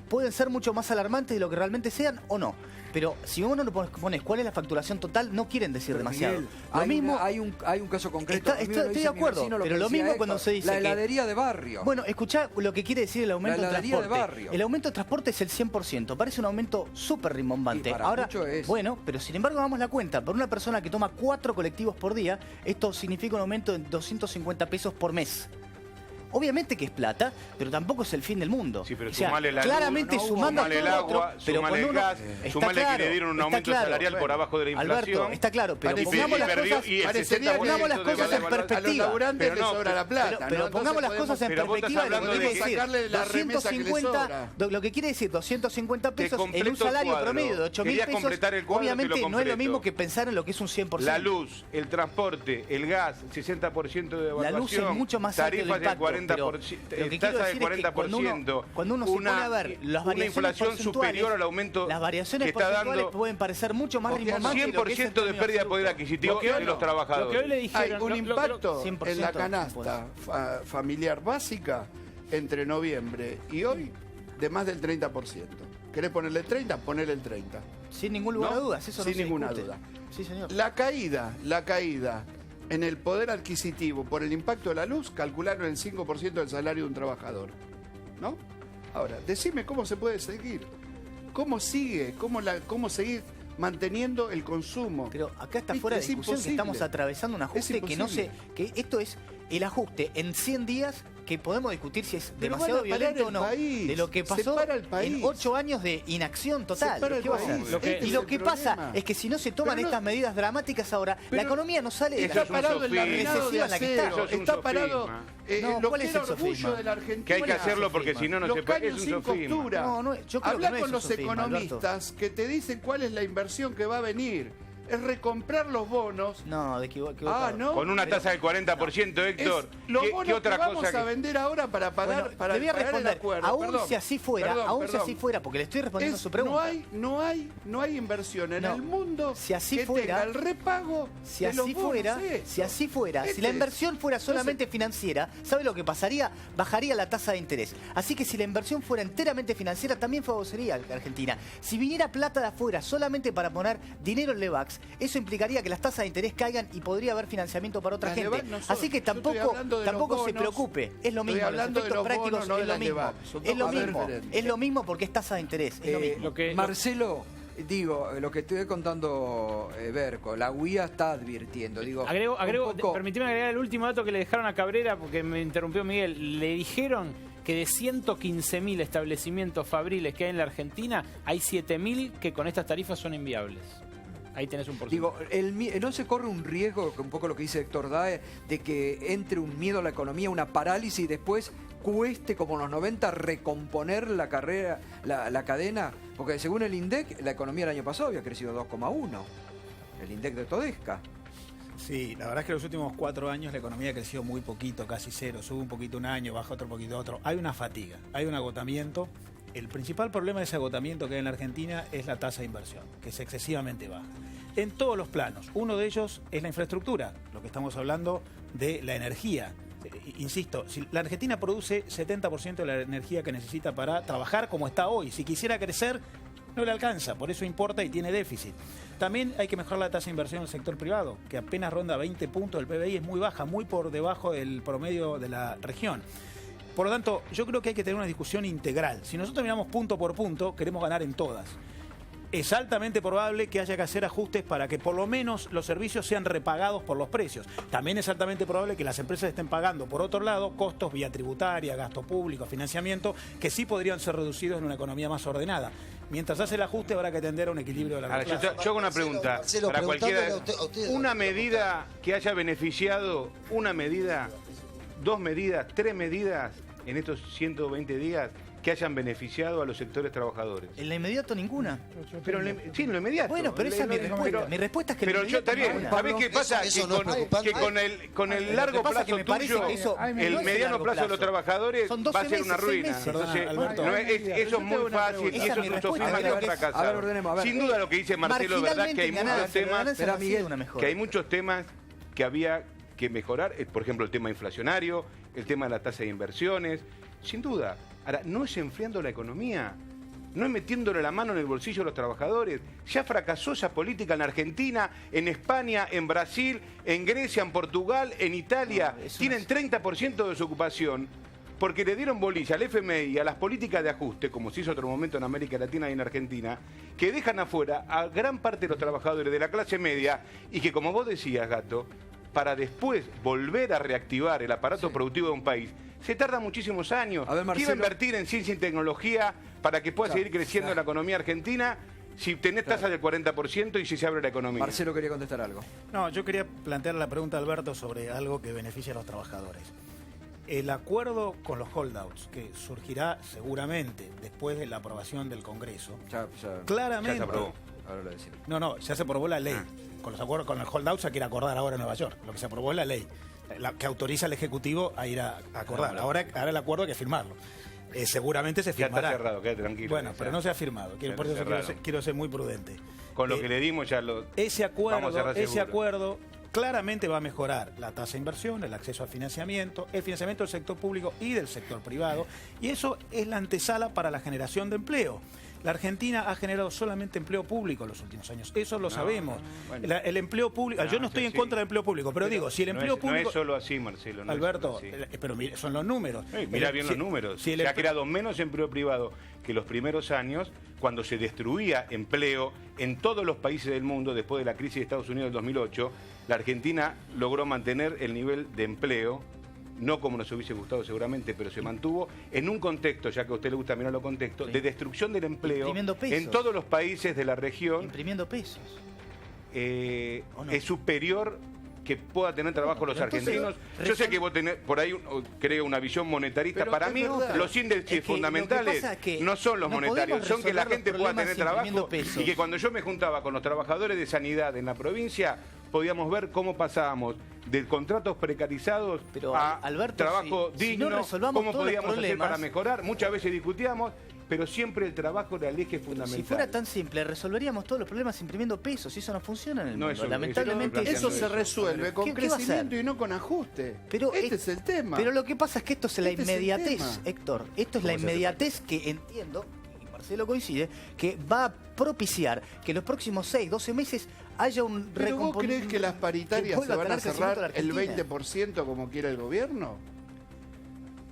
Speaker 12: pueden ser mucho más alarmantes de lo que realmente sean o no. Pero si uno no pones cuál es la facturación total, no quieren decir demasiado.
Speaker 1: Miguel, hay un caso concreto.
Speaker 12: Estoy de acuerdo, pero lo mismo cuando se dice
Speaker 1: la heladería de barrio.
Speaker 12: Bueno, escuchá lo que quiere decir el aumento de transporte. El aumento de transporte es el 100%. Parece un aumento súper rimbombante. Ahora, bueno, pero sin embargo damos la cuenta. Por una persona que toma 4 colectivos por día, esto significa un aumento de 250 pesos por mes. Obviamente que es plata, pero tampoco es el fin del mundo.
Speaker 10: Sí, pero sumale la
Speaker 12: claramente
Speaker 10: luz,
Speaker 12: sumando
Speaker 10: sumale el agua, sumale el gas, sumale que le dieron un aumento salarial por abajo de la inflación.
Speaker 12: Alberto, está claro, pero pongamos las cosas en perspectiva.
Speaker 9: A los laburantes les sobra la plata.
Speaker 12: Pero pongamos las cosas en perspectiva. Lo que quiere decir 250 pesos en un salario promedio de 8.000 pesos, obviamente no es lo mismo que pensar en lo que es un 100%.
Speaker 10: La luz, el transporte, el gas, 60% de devaluación.
Speaker 12: La luz es mucho más alto del impacto. Pero lo que quiero decir es que cuando uno se pone a ver las variaciones
Speaker 10: inflación superior al aumento
Speaker 12: las variaciones porcentuales pueden parecer mucho más rimbombantes.
Speaker 10: 100% de pérdida de poder adquisitivo de los trabajadores.
Speaker 2: Lo que hoy le dijeron,
Speaker 9: hay un impacto en la canasta familiar básica entre noviembre y hoy de más del 30%. ¿Querés ponerle el 30? Ponele el 30.
Speaker 12: Sin ningún lugar de dudas, eso no
Speaker 9: sin ninguna duda.
Speaker 12: Sí, señor.
Speaker 9: La caída en el poder adquisitivo por el impacto de la luz, calcularon el 5% del salario de un trabajador. ¿No? Ahora, decime cómo se puede seguir. ¿Cómo sigue? ¿Cómo seguir manteniendo el consumo?
Speaker 12: Pero acá está fuera de discusión que estamos atravesando un ajuste que esto es el ajuste en 100 días que podemos discutir si es demasiado violento o no. De lo que pasó en 8 años de inacción total. ¿Qué va a hacer? Y lo que pasa es que si no se toman estas medidas dramáticas ahora, la economía no sale de
Speaker 9: está parado en la recesión en la que está. Está parado
Speaker 12: ¿cuál es el orgullo
Speaker 9: de la Argentina.
Speaker 10: Que hay que hacerlo porque si no, no se puede. Es un sofisma.
Speaker 9: Habla con los economistas que te dicen cuál es la inversión que va a venir. es recomprar los bonos.
Speaker 12: No, de equivocado.
Speaker 9: Ah, ¿no?
Speaker 3: Con una tasa del 40%, Héctor.
Speaker 9: Los
Speaker 3: ¿Qué
Speaker 9: bonos
Speaker 3: otra
Speaker 9: que vamos
Speaker 3: cosa
Speaker 9: a vender ahora para pagar,
Speaker 12: Bueno,
Speaker 9: para
Speaker 12: le voy a
Speaker 9: pagar el
Speaker 12: responder.
Speaker 9: acuerdo.
Speaker 12: Aún
Speaker 9: Perdón,
Speaker 12: si así fuera, si así fuera, porque le estoy respondiendo a su pregunta.
Speaker 9: No hay inversión en el mundo
Speaker 12: si así
Speaker 9: que
Speaker 12: fuera,
Speaker 9: tenga el repago
Speaker 12: si
Speaker 9: de los
Speaker 12: así
Speaker 9: bonos.
Speaker 12: fuera, si la inversión fuera solamente financiera, ¿sabe lo que pasaría? Bajaría la tasa de interés. Así que si la inversión fuera enteramente financiera, también favorecería a Argentina. Si viniera plata de afuera solamente para poner dinero en Levax, eso implicaría que las tasas de interés caigan y podría haber financiamiento para otra
Speaker 9: Las
Speaker 12: gente.
Speaker 9: Levax no son-
Speaker 12: Así que
Speaker 9: yo estoy hablando de los
Speaker 12: tampoco se
Speaker 9: bonos,
Speaker 12: preocupe. Es lo
Speaker 9: estoy
Speaker 12: mismo.
Speaker 9: hablando
Speaker 12: Los
Speaker 9: de los
Speaker 12: efectos prácticos
Speaker 9: bonos, no de
Speaker 12: es lo
Speaker 9: las
Speaker 12: mismo.
Speaker 9: Levax. Son
Speaker 12: Es lo
Speaker 9: dos cosas
Speaker 12: mismo.
Speaker 9: diferentes.
Speaker 12: Es lo mismo porque es tasa de interés. Es lo mismo.
Speaker 1: Marcelo, digo, lo que estoy contando Berco, la UIA está advirtiendo. Digo,
Speaker 2: permitime agregar el último dato que le dejaron a Cabrera, porque me interrumpió Miguel. Le dijeron que de 115.000 establecimientos fabriles que hay en la Argentina, hay 7.000 que con estas tarifas son inviables. Ahí tenés un porcentaje.
Speaker 1: Digo, ¿no se corre un riesgo, un poco lo que dice Héctor Dae, de que entre un miedo a la economía, una parálisis y después cueste, como en los 90, recomponer la cadena? Porque según el INDEC, la economía el año pasado había crecido 2,1. El INDEC de Todesca.
Speaker 11: Sí, la verdad es que en los últimos 4 años la economía creció muy poquito, casi cero. Sube un poquito un año, baja otro poquito otro. Hay una fatiga, hay un agotamiento. El principal problema de ese agotamiento que hay en la Argentina es la tasa de inversión, que es excesivamente baja. En todos los planos. Uno de ellos es la infraestructura, lo que estamos hablando de la energía. Insisto, si la Argentina produce 70% de la energía que necesita para trabajar como está hoy. Si quisiera crecer, no le alcanza, por eso importa y tiene déficit. También hay que mejorar la tasa de inversión en el sector privado, que apenas ronda 20 puntos del PBI, es muy baja, muy por debajo del promedio de la región. Por lo tanto, yo creo que hay que tener una discusión integral. Si nosotros miramos punto por punto, queremos ganar en todas. Es altamente probable que haya que hacer ajustes para que por lo menos los servicios sean repagados por los precios. También es altamente probable que las empresas estén pagando, por otro lado, costos vía tributaria, gasto público, financiamiento, que sí podrían ser reducidos en una economía más ordenada. Mientras hace el ajuste habrá que tender a un equilibrio de la
Speaker 3: Ahora, yo hago una pregunta.
Speaker 7: Marcelo,
Speaker 3: Para cualquiera,
Speaker 7: a usted,
Speaker 3: una medida que haya beneficiado, una medida, 2 medidas, 3 medidas en estos 120 días que hayan beneficiado a los sectores trabajadores.
Speaker 12: En lo inmediato ninguna.
Speaker 3: Pero sí, en lo inmediato.
Speaker 12: Bueno, pero esa es mi respuesta. Mi respuesta es que
Speaker 3: pero yo está bien. ¿Sabés qué pasa? Que con el largo plazo tuyo, el mediano plazo de los trabajadores va a ser una ruina. Entonces, eso es muy fácil y eso es un sofisma que va a fracasar. Sin duda lo que dice Marcelo es verdad que hay muchos temas que había que mejorar. Por ejemplo, el tema inflacionario, el tema de la tasa de inversiones. Sin duda. Ahora, no es enfriando la economía, no es metiéndole la mano en el bolsillo a los trabajadores. Ya fracasó esa política en Argentina, en España, en Brasil, en Grecia, en Portugal, en Italia. Tienen 30% de desocupación porque le dieron bolilla al FMI y a las políticas de ajuste, como se hizo otro momento en América Latina y en Argentina, que dejan afuera a gran parte de los trabajadores de la clase media y que, como vos decías, Gato, para después volver a reactivar el aparato productivo de un país, se tarda muchísimos años.
Speaker 1: A ver, Marcelo.
Speaker 3: ¿Qué iba a invertir en ciencia y tecnología para que pueda seguir creciendo la economía argentina si tenés tasa del 40% y si se abre la economía?
Speaker 1: Marcelo quería contestar algo.
Speaker 11: No, yo quería plantear la pregunta a Alberto sobre algo que beneficia a los trabajadores. El acuerdo con los holdouts, que surgirá seguramente después de la aprobación del Congreso, claramente...
Speaker 1: Ya se aprobó. Ahora lo decimos.
Speaker 11: No, ya se aprobó la ley. Con los acuerdos con el holdout se quiere acordar ahora en Nueva York. Lo que se aprobó es la ley, que autoriza al Ejecutivo a ir a acordar. Ahora el acuerdo hay que firmarlo. Seguramente se firmará.
Speaker 3: Ya está cerrado, quédate tranquilo.
Speaker 11: Bueno, pero no se ha firmado. Por eso quiero ser muy prudente.
Speaker 3: Con lo que le dimos ya lo...
Speaker 11: Ese acuerdo claramente va a mejorar la tasa de inversión, el acceso al financiamiento, el financiamiento del sector público y del sector privado. Y eso es la antesala para la generación de empleo. La Argentina ha generado solamente empleo público en los últimos años. Eso lo sabemos. Bueno. El empleo público... yo no estoy en contra del empleo público, pero digo, si el empleo público...
Speaker 3: No es solo así, Marcelo.
Speaker 11: Alberto, pero son los números.
Speaker 3: Mira bien los números. Se ha creado menos empleo privado que los primeros años, cuando se destruía empleo en todos los países del mundo después de la crisis de Estados Unidos del 2008. La Argentina logró mantener el nivel de empleo, no como nos hubiese gustado seguramente, pero se mantuvo en un contexto, ya que a usted le gusta mirar los contextos, de destrucción del empleo en todos los países de la región.
Speaker 12: Imprimiendo pesos.
Speaker 3: Es superior
Speaker 10: que pueda tener trabajo los argentinos. Yo sé que vos tenés por ahí, creo, una visión monetarista.
Speaker 12: Pero
Speaker 10: Para mí,
Speaker 12: verdad.
Speaker 10: los índices fundamentales no son los monetarios, son que la gente pueda tener trabajo y que cuando yo me juntaba con los trabajadores de sanidad en la provincia, podíamos ver cómo pasábamos de contratos precarizados a
Speaker 12: Alberto,
Speaker 10: trabajo digno,
Speaker 12: no resolvamos
Speaker 10: cómo
Speaker 12: todos los
Speaker 10: podíamos hacer
Speaker 12: problemas.
Speaker 10: para mejorar. Muchas veces discutíamos, pero siempre el trabajo era el eje fundamental.
Speaker 12: Si fuera tan simple, resolveríamos todos los problemas imprimiendo pesos y eso no funciona en el mundo.
Speaker 10: eso-
Speaker 12: Lamentablemente
Speaker 9: Eso se resuelve con
Speaker 12: ¿Qué va a hacer?
Speaker 9: crecimiento y no con ajuste.
Speaker 12: Pero
Speaker 9: este es el tema.
Speaker 12: Pero lo que pasa es que esto es la
Speaker 9: Este es el
Speaker 12: inmediatez,
Speaker 9: tema.
Speaker 12: Héctor. Esto es la inmediatez que entiendo, y Marcelo coincide, que va a propiciar que los próximos 6, 12 meses haya un
Speaker 9: ¿Pero vos
Speaker 12: recompon-
Speaker 9: crees que las paritarias
Speaker 12: vuelva
Speaker 9: se van a
Speaker 12: tener crecimiento
Speaker 9: cerrar
Speaker 12: la
Speaker 9: el
Speaker 12: Argentina?
Speaker 9: 20% como quiere el gobierno?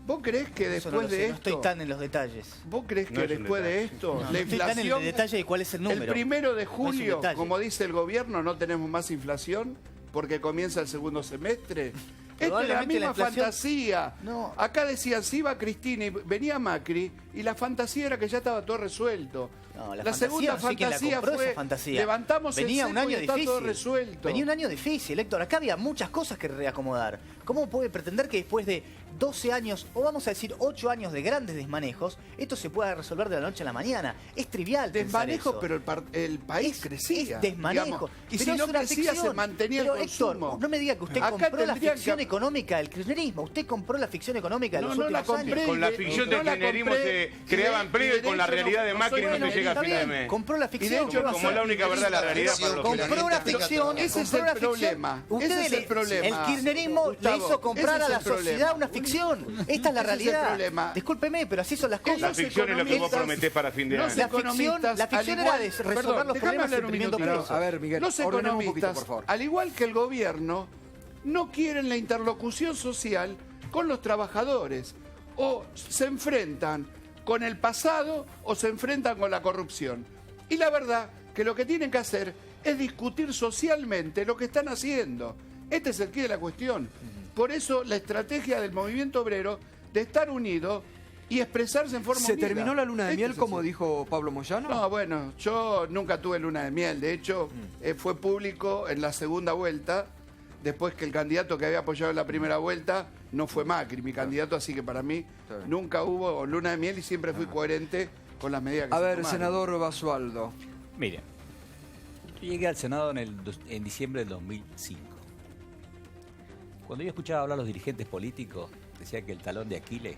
Speaker 9: ¿Vos crees que
Speaker 12: Eso no
Speaker 9: después
Speaker 12: lo sé,
Speaker 9: de
Speaker 12: no
Speaker 9: esto...
Speaker 12: estoy tan en los detalles.
Speaker 9: ¿Vos crees
Speaker 10: No
Speaker 9: que
Speaker 10: es un
Speaker 9: después de
Speaker 10: detalle.
Speaker 9: esto,
Speaker 12: No,
Speaker 9: la
Speaker 12: no estoy tan en el
Speaker 9: inflación...
Speaker 12: detalle de cuál es el número.
Speaker 9: El 1 de
Speaker 12: No es un
Speaker 9: julio,
Speaker 12: detalle.
Speaker 9: como dice el gobierno, no tenemos más inflación porque comienza el segundo semestre. Esta es la
Speaker 12: Probablemente la
Speaker 9: misma
Speaker 12: inflación-
Speaker 9: fantasía.
Speaker 12: No.
Speaker 9: Acá decían, si iba Cristina y venía Macri, y la fantasía era que ya estaba todo resuelto.
Speaker 12: No,
Speaker 9: la
Speaker 12: fantasía,
Speaker 9: segunda
Speaker 12: no sé quién la
Speaker 9: fantasía
Speaker 12: compró
Speaker 9: fue,
Speaker 12: esa fantasía.
Speaker 9: levantamos
Speaker 12: Venía
Speaker 9: el
Speaker 12: un
Speaker 9: cepo
Speaker 12: año
Speaker 9: y está
Speaker 12: difícil.
Speaker 9: todo resuelto.
Speaker 12: Venía un año difícil, Héctor. Acá había muchas cosas que reacomodar. ¿Cómo puede pretender que después de 12 años, o vamos a decir 8 años de grandes desmanejos, esto se pueda resolver de la noche a la mañana? Es trivial pensar
Speaker 9: Desmanejo,
Speaker 12: eso.
Speaker 9: pero el país crecía.
Speaker 12: Es desmanejo.
Speaker 9: digamos. Y
Speaker 12: Pero
Speaker 9: si
Speaker 12: es
Speaker 9: no
Speaker 12: una
Speaker 9: crecía,
Speaker 12: ficción.
Speaker 9: se mantenía
Speaker 12: Pero,
Speaker 9: el
Speaker 12: Héctor,
Speaker 9: consumo.
Speaker 12: no me diga que usted
Speaker 9: Acá
Speaker 12: compró la
Speaker 9: tendrían
Speaker 12: ficción
Speaker 9: que-
Speaker 12: económica del kirchnerismo. Usted compró la ficción económica de los
Speaker 9: No, no la
Speaker 12: últimos
Speaker 9: compré.
Speaker 12: años.
Speaker 10: Con la ficción
Speaker 9: No
Speaker 10: del
Speaker 9: la
Speaker 10: kirchnerismo
Speaker 9: compré,
Speaker 10: se creaba empleo y con la
Speaker 9: de hecho
Speaker 10: realidad de
Speaker 9: no
Speaker 10: Macri
Speaker 9: soy
Speaker 10: no se llega a
Speaker 12: Está
Speaker 10: fin de
Speaker 12: bien,
Speaker 10: mes.
Speaker 12: compró la
Speaker 9: Y de
Speaker 12: ficción.
Speaker 9: hecho,
Speaker 12: ¿qué va a
Speaker 10: Como
Speaker 12: hacer?
Speaker 10: la única verdad, la realidad para los
Speaker 12: Compró una ficción,
Speaker 9: Ese es
Speaker 12: compró
Speaker 9: el
Speaker 12: una ficción.
Speaker 9: problema.
Speaker 12: Usted
Speaker 9: Ese es el problema.
Speaker 12: El kirchnerismo
Speaker 9: Gustavo,
Speaker 12: le hizo comprar
Speaker 9: ese
Speaker 12: a
Speaker 9: es
Speaker 12: la
Speaker 9: el problema.
Speaker 12: sociedad una ficción. Esta es la
Speaker 9: Ese es el
Speaker 12: realidad.
Speaker 9: problema.
Speaker 12: Discúlpeme, pero así son las cosas.
Speaker 10: La ficción es lo que vos prometés para fin de
Speaker 9: Los
Speaker 10: año.
Speaker 9: economistas,
Speaker 12: La ficción
Speaker 9: al
Speaker 12: era
Speaker 9: igual-
Speaker 12: de resolver
Speaker 9: Perdón,
Speaker 12: los
Speaker 9: déjame
Speaker 12: problemas
Speaker 9: hablar un
Speaker 12: imprimiendo
Speaker 9: minutito.
Speaker 12: pesos.
Speaker 1: A ver, Miguel,
Speaker 9: Los
Speaker 1: ordenemos un
Speaker 9: economistas,
Speaker 1: poquito, por favor.
Speaker 9: al igual que el gobierno, no quieren la interlocución social con los trabajadores. O se enfrentan con el pasado o se enfrentan con la corrupción. Y la verdad que lo que tienen que hacer es discutir socialmente lo que están haciendo. Este es el quid de la cuestión. Por eso la estrategia del movimiento obrero de estar unido y expresarse en forma
Speaker 1: ¿Se
Speaker 9: unida.
Speaker 1: terminó la luna de
Speaker 9: Este
Speaker 1: miel
Speaker 9: es
Speaker 1: como
Speaker 9: así.
Speaker 1: dijo Pablo Moyano?
Speaker 9: No, bueno, yo nunca tuve luna de miel. De hecho, fue público en la segunda vuelta, después que el candidato que había apoyado en la primera vuelta no fue Macri, mi candidato, así que para mí
Speaker 1: bien.
Speaker 9: nunca hubo luna de miel y siempre fui coherente con las medidas que
Speaker 1: A
Speaker 9: se
Speaker 1: ver,
Speaker 9: tomaron.
Speaker 1: senador Basualdo.
Speaker 13: Mire, yo llegué al Senado en diciembre del 2005. Cuando yo escuchaba hablar a los dirigentes políticos, decía que el talón de Aquiles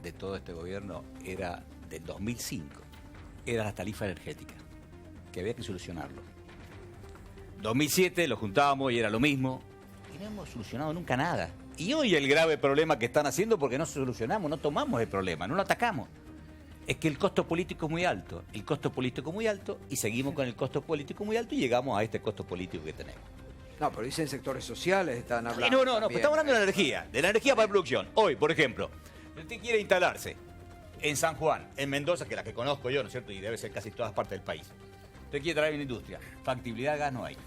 Speaker 13: de todo este gobierno era del 2005, era la tarifa energética, que había que solucionarlo. 2007 lo juntábamos y era lo mismo, y no hemos solucionado nunca nada. Y hoy el grave problema que están haciendo, porque no solucionamos, no tomamos el problema, no lo atacamos, es que el costo político es muy alto. El costo político es muy alto y seguimos con el costo político muy alto y llegamos a este costo político que tenemos.
Speaker 1: No, pero dicen sectores sociales, están hablando.
Speaker 13: No, pero
Speaker 1: también.
Speaker 13: estamos hablando de la energía para la producción. Hoy, por ejemplo, usted quiere instalarse en San Juan, en Mendoza, que es la que conozco yo, ¿no es cierto? Y debe ser casi todas partes del país. Usted quiere traer una industria. Factibilidad de gas no hay.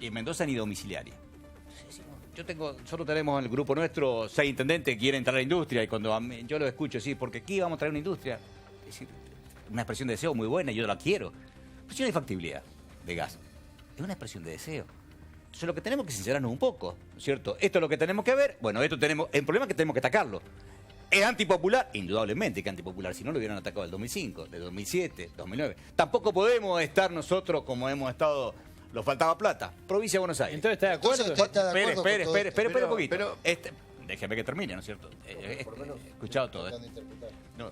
Speaker 13: Y en Mendoza ni domiciliaria. Nosotros tenemos en el grupo nuestro 6 intendentes que quieren entrar a la industria y cuando yo lo escucho decir, porque aquí vamos a traer una industria, es decir, una expresión de deseo muy buena y yo la quiero. Pero si no hay factibilidad de gas, es una expresión de deseo. Entonces lo que tenemos que sincerarnos un poco, ¿no es cierto? Esto es lo que tenemos que ver. Bueno, esto tenemos. El problema es que tenemos que atacarlo. ¿Es antipopular? Indudablemente que es antipopular. Si no, lo hubieran atacado el 2005, del 2007, 2009. Tampoco podemos estar nosotros como hemos estado. Nos faltaba plata. Provincia de Buenos Aires.
Speaker 2: Entonces, ¿está de acuerdo?
Speaker 7: Entonces, ¿usted está de acuerdo con todo esto?
Speaker 13: Espere un poquito.
Speaker 9: pero-
Speaker 13: Déjeme que termine, ¿no es cierto? He escuchado todo.
Speaker 7: Tratando de interpretar.
Speaker 13: No.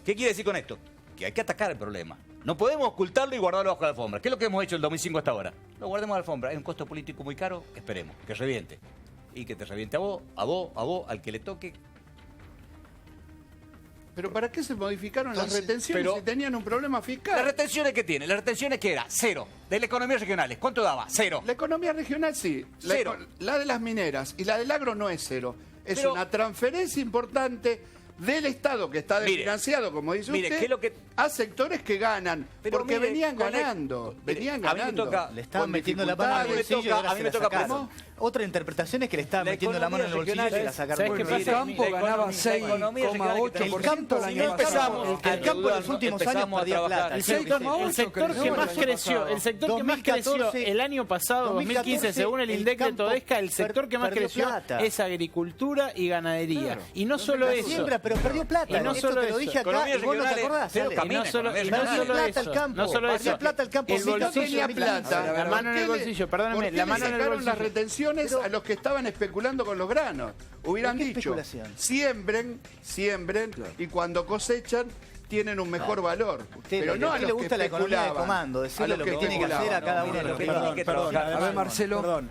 Speaker 13: ¿Qué quiere decir con esto? Que hay que atacar el problema. No podemos ocultarlo y guardarlo bajo la alfombra. ¿Qué es lo que hemos hecho el 2005 hasta ahora? Lo guardemos a la alfombra. Es un costo político muy caro. Esperemos que reviente. Y que te reviente a vos, al que le toque.
Speaker 9: ¿Pero para qué se modificaron las
Speaker 7: Entonces,
Speaker 9: retenciones
Speaker 13: pero-
Speaker 9: si tenían un problema fiscal?
Speaker 13: ¿Las retenciones que tiene? Las retenciones que era cero. De las economías regionales. ¿Cuánto daba? Cero.
Speaker 9: La economía regional sí.
Speaker 13: Cero.
Speaker 9: La de las mineras y la del agro no es cero. Es
Speaker 13: Pero-
Speaker 9: una transferencia importante del Estado, que está desfinanciado, como dice usted, a sectores que ganan,
Speaker 13: Pero
Speaker 9: porque
Speaker 13: mire,
Speaker 9: venían ganando.
Speaker 13: a mí me toca-
Speaker 12: Le estaban
Speaker 9: con
Speaker 12: metiendo la mano en el bolsillo y ahora
Speaker 13: a mí
Speaker 12: se
Speaker 13: me
Speaker 12: la
Speaker 13: toca
Speaker 12: sacaron. Otra interpretación es que le estaban metiendo la mano en el bolsillo y se la sacaron.
Speaker 2: ¿Sabes qué
Speaker 1: El
Speaker 2: pasa?
Speaker 1: campo ganaba 6,8% el año pasado.
Speaker 12: El campo en los últimos años perdía plata.
Speaker 2: El sector que más creció, el año pasado, 2015, según el INDEC de Todesca, el sector que más creció es agricultura y ganadería. Y no solo eso.
Speaker 12: Siembra, pero perdió plata.
Speaker 2: Y no
Speaker 12: Esto
Speaker 2: solo
Speaker 12: te lo
Speaker 2: eso.
Speaker 12: dije acá y vos no te acordás.
Speaker 2: Y no solo eso. No solo eso.
Speaker 12: plata el campo.
Speaker 2: El bolsillo,
Speaker 9: plata.
Speaker 2: la mano en el bolsillo, perdóname, la mano en el
Speaker 9: sacaron las
Speaker 2: bolsillo.
Speaker 9: retenciones a los que estaban especulando con los granos? Hubieran dicho, siembren, y cuando cosechan tienen un mejor valor. Pero no a los
Speaker 12: le gusta
Speaker 9: que
Speaker 12: la economía de
Speaker 9: especulaban,
Speaker 12: comando, decirle lo que tiene que hacer a cada uno de los
Speaker 11: Perdón,
Speaker 1: A ver, Marcelo.
Speaker 11: Perdón,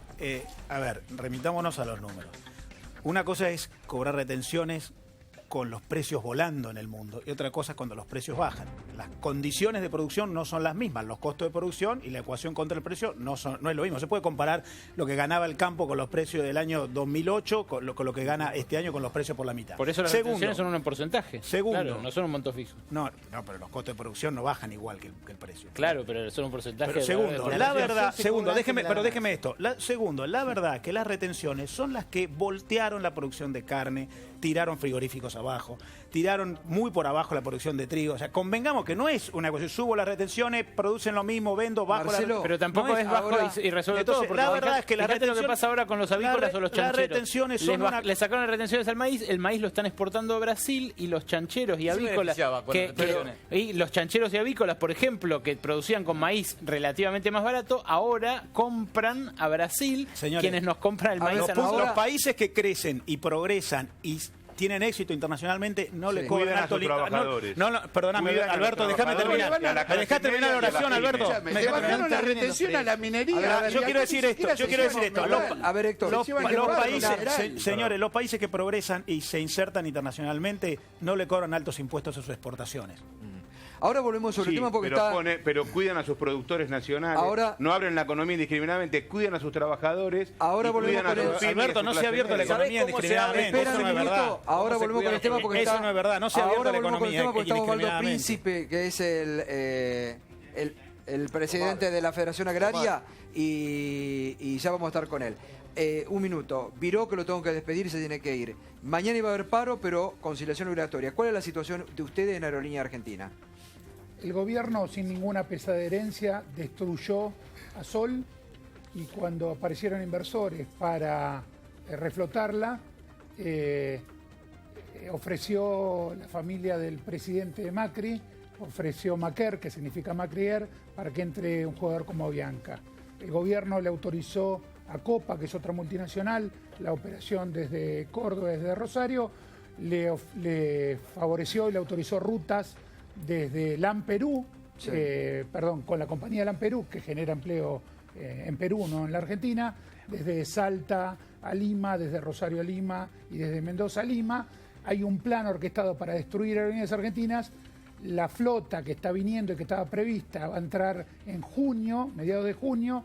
Speaker 11: a ver, remitámonos a los números. Una cosa es cobrar retenciones con los precios volando en el mundo y otra cosa es cuando los precios bajan. Las condiciones de producción no son las mismas, los costos de producción y la ecuación contra el precio no es lo mismo. Se puede comparar lo que ganaba el campo con los precios del año 2008 con lo que gana este año con los precios por la mitad.
Speaker 2: Por eso las retenciones son un porcentaje.
Speaker 11: Segundo.
Speaker 2: Claro, no son un monto fijo.
Speaker 11: No, pero los costos de producción no bajan igual que el precio.
Speaker 2: Claro, pero son un porcentaje.
Speaker 11: Pero segundo, la verdad, déjeme esto. Segundo, la verdad que las retenciones son las que voltearon la producción de carne, tiraron frigoríficos abajo, tiraron muy por abajo la producción de trigo. O sea, convengamos que no es una cuestión, subo las retenciones, producen lo mismo, vendo, bajo
Speaker 1: Marcelo,
Speaker 2: pero tampoco no es bajo
Speaker 1: ahora,
Speaker 2: y resuelve
Speaker 11: entonces,
Speaker 2: todo. Porque
Speaker 11: la verdad es que la
Speaker 2: fíjate lo que pasa ahora con los avícolas o los chancheros.
Speaker 11: Las retenciones son
Speaker 2: le sacaron las retenciones al maíz, el maíz lo están exportando a Brasil y los chancheros y avícolas y los chancheros y avícolas, por ejemplo, que producían con maíz relativamente más barato, ahora compran a Brasil.
Speaker 11: Señores,
Speaker 2: quienes nos compran el maíz.
Speaker 11: Los países que crecen y progresan y tienen éxito internacionalmente, no le cobran alto
Speaker 10: trabajadores.
Speaker 11: Perdóname, Alberto, déjame terminar. ¿Me dejás terminar la oración, Alberto?
Speaker 9: Me bajaron la retención a la minería.
Speaker 11: Yo quiero decir esto.
Speaker 1: A ver, Héctor.
Speaker 11: Los países, señores, los países que progresan y se insertan internacionalmente no le cobran altos impuestos a sus exportaciones.
Speaker 1: Ahora volvemos sobre el tema porque
Speaker 10: pero cuidan a sus productores nacionales,
Speaker 1: ahora,
Speaker 10: no abren la economía indiscriminadamente, cuidan a sus trabajadores.
Speaker 1: Ahora volvemos con
Speaker 11: Alberto, no se ha abierto la economía indiscriminadamente. Eso no es verdad.
Speaker 1: Ahora volvemos con el tema porque
Speaker 11: eso no es verdad. No se ha abierto la economía indiscriminadamente.
Speaker 1: Está Osvaldo Príncipe, que es el presidente de la Federación Agraria, y ya vamos a estar con él. Un minuto. Viró que lo tengo que despedir, se tiene que ir. Mañana iba a haber paro, pero conciliación obligatoria. ¿Cuál es la situación de ustedes en Aerolínea Argentina?
Speaker 14: El gobierno, sin ninguna pesada herencia, destruyó a Sol y cuando aparecieron inversores para reflotarla, ofreció la familia del presidente Macri, ofreció Maquer, que significa Macrier, para que entre un jugador como Bianca. El gobierno le autorizó a Copa, que es otra multinacional, la operación desde Córdoba, desde Rosario, le favoreció y le autorizó rutas desde LAM Perú, con la compañía LAM Perú, que genera empleo en Perú, no en la Argentina, desde Salta a Lima, desde Rosario a Lima y desde Mendoza a Lima. Hay un plan orquestado para destruir aerolíneas argentinas. La flota que está viniendo y que estaba prevista va a entrar en junio, mediados de junio.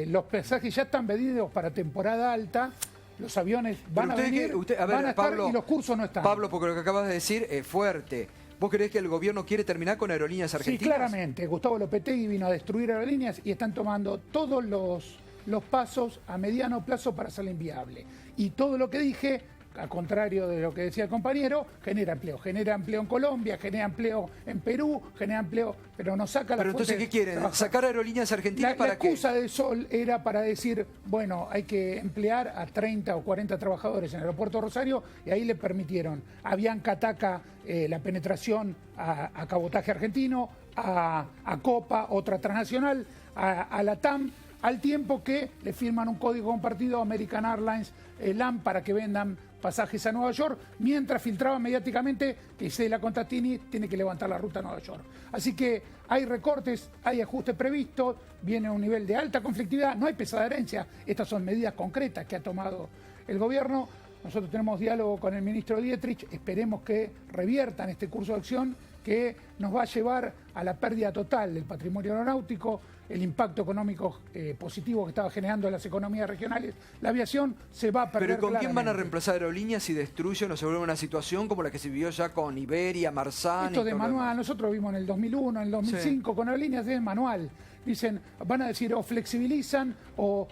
Speaker 14: Los pasajes ya están vendidos para temporada alta. Los aviones van a venir, van a estar, Pablo, y los cursos no están.
Speaker 1: Pablo, porque lo que acabas de decir es fuerte. ¿Vos creés que el gobierno quiere terminar con Aerolíneas Argentinas?
Speaker 14: Sí, claramente. Gustavo Lopetegui vino a destruir aerolíneas y están tomando todos los pasos a mediano plazo para hacerla inviable. Y todo lo que dije, a contrario de lo que decía el compañero, genera empleo. Genera empleo en Colombia, genera empleo en Perú, genera empleo, pero no saca la
Speaker 1: Pero entonces, ¿qué quieren? ¿Sacar Aerolíneas Argentinas para qué?
Speaker 14: La excusa de Sol era para decir, bueno, hay que emplear a 30 o 40 trabajadores en el aeropuerto de Rosario, y ahí le permitieron a Bianca Ataca la penetración a cabotaje argentino, a Copa, otra transnacional, a la TAM, al tiempo que le firman un código compartido a American Airlines, LAM, para que vendan pasajes a Nueva York, mientras filtraba mediáticamente que Isela Contatini tiene que levantar la ruta a Nueva York. Así que hay recortes, hay ajustes previstos, viene a un nivel de alta conflictividad, no hay pesada herencia. Estas son medidas concretas que ha tomado el gobierno. Nosotros tenemos diálogo con el ministro Dietrich, esperemos que reviertan este curso de acción que nos va a llevar a la pérdida total del patrimonio aeronáutico, el impacto económico positivo que estaba generando en las economías regionales. La aviación se va a perder.
Speaker 1: ¿Pero con quién van a
Speaker 14: claramente.
Speaker 1: reemplazar aerolíneas si destruyen o se vuelve una situación como la que se vivió ya con Iberia, Marzán?
Speaker 14: Esto
Speaker 1: y
Speaker 14: de
Speaker 1: todo lo
Speaker 14: manual,
Speaker 1: demás?
Speaker 14: nosotros vimos en el 2001, en el 2005, con aerolíneas de manual. Dicen, van a decir o flexibilizan o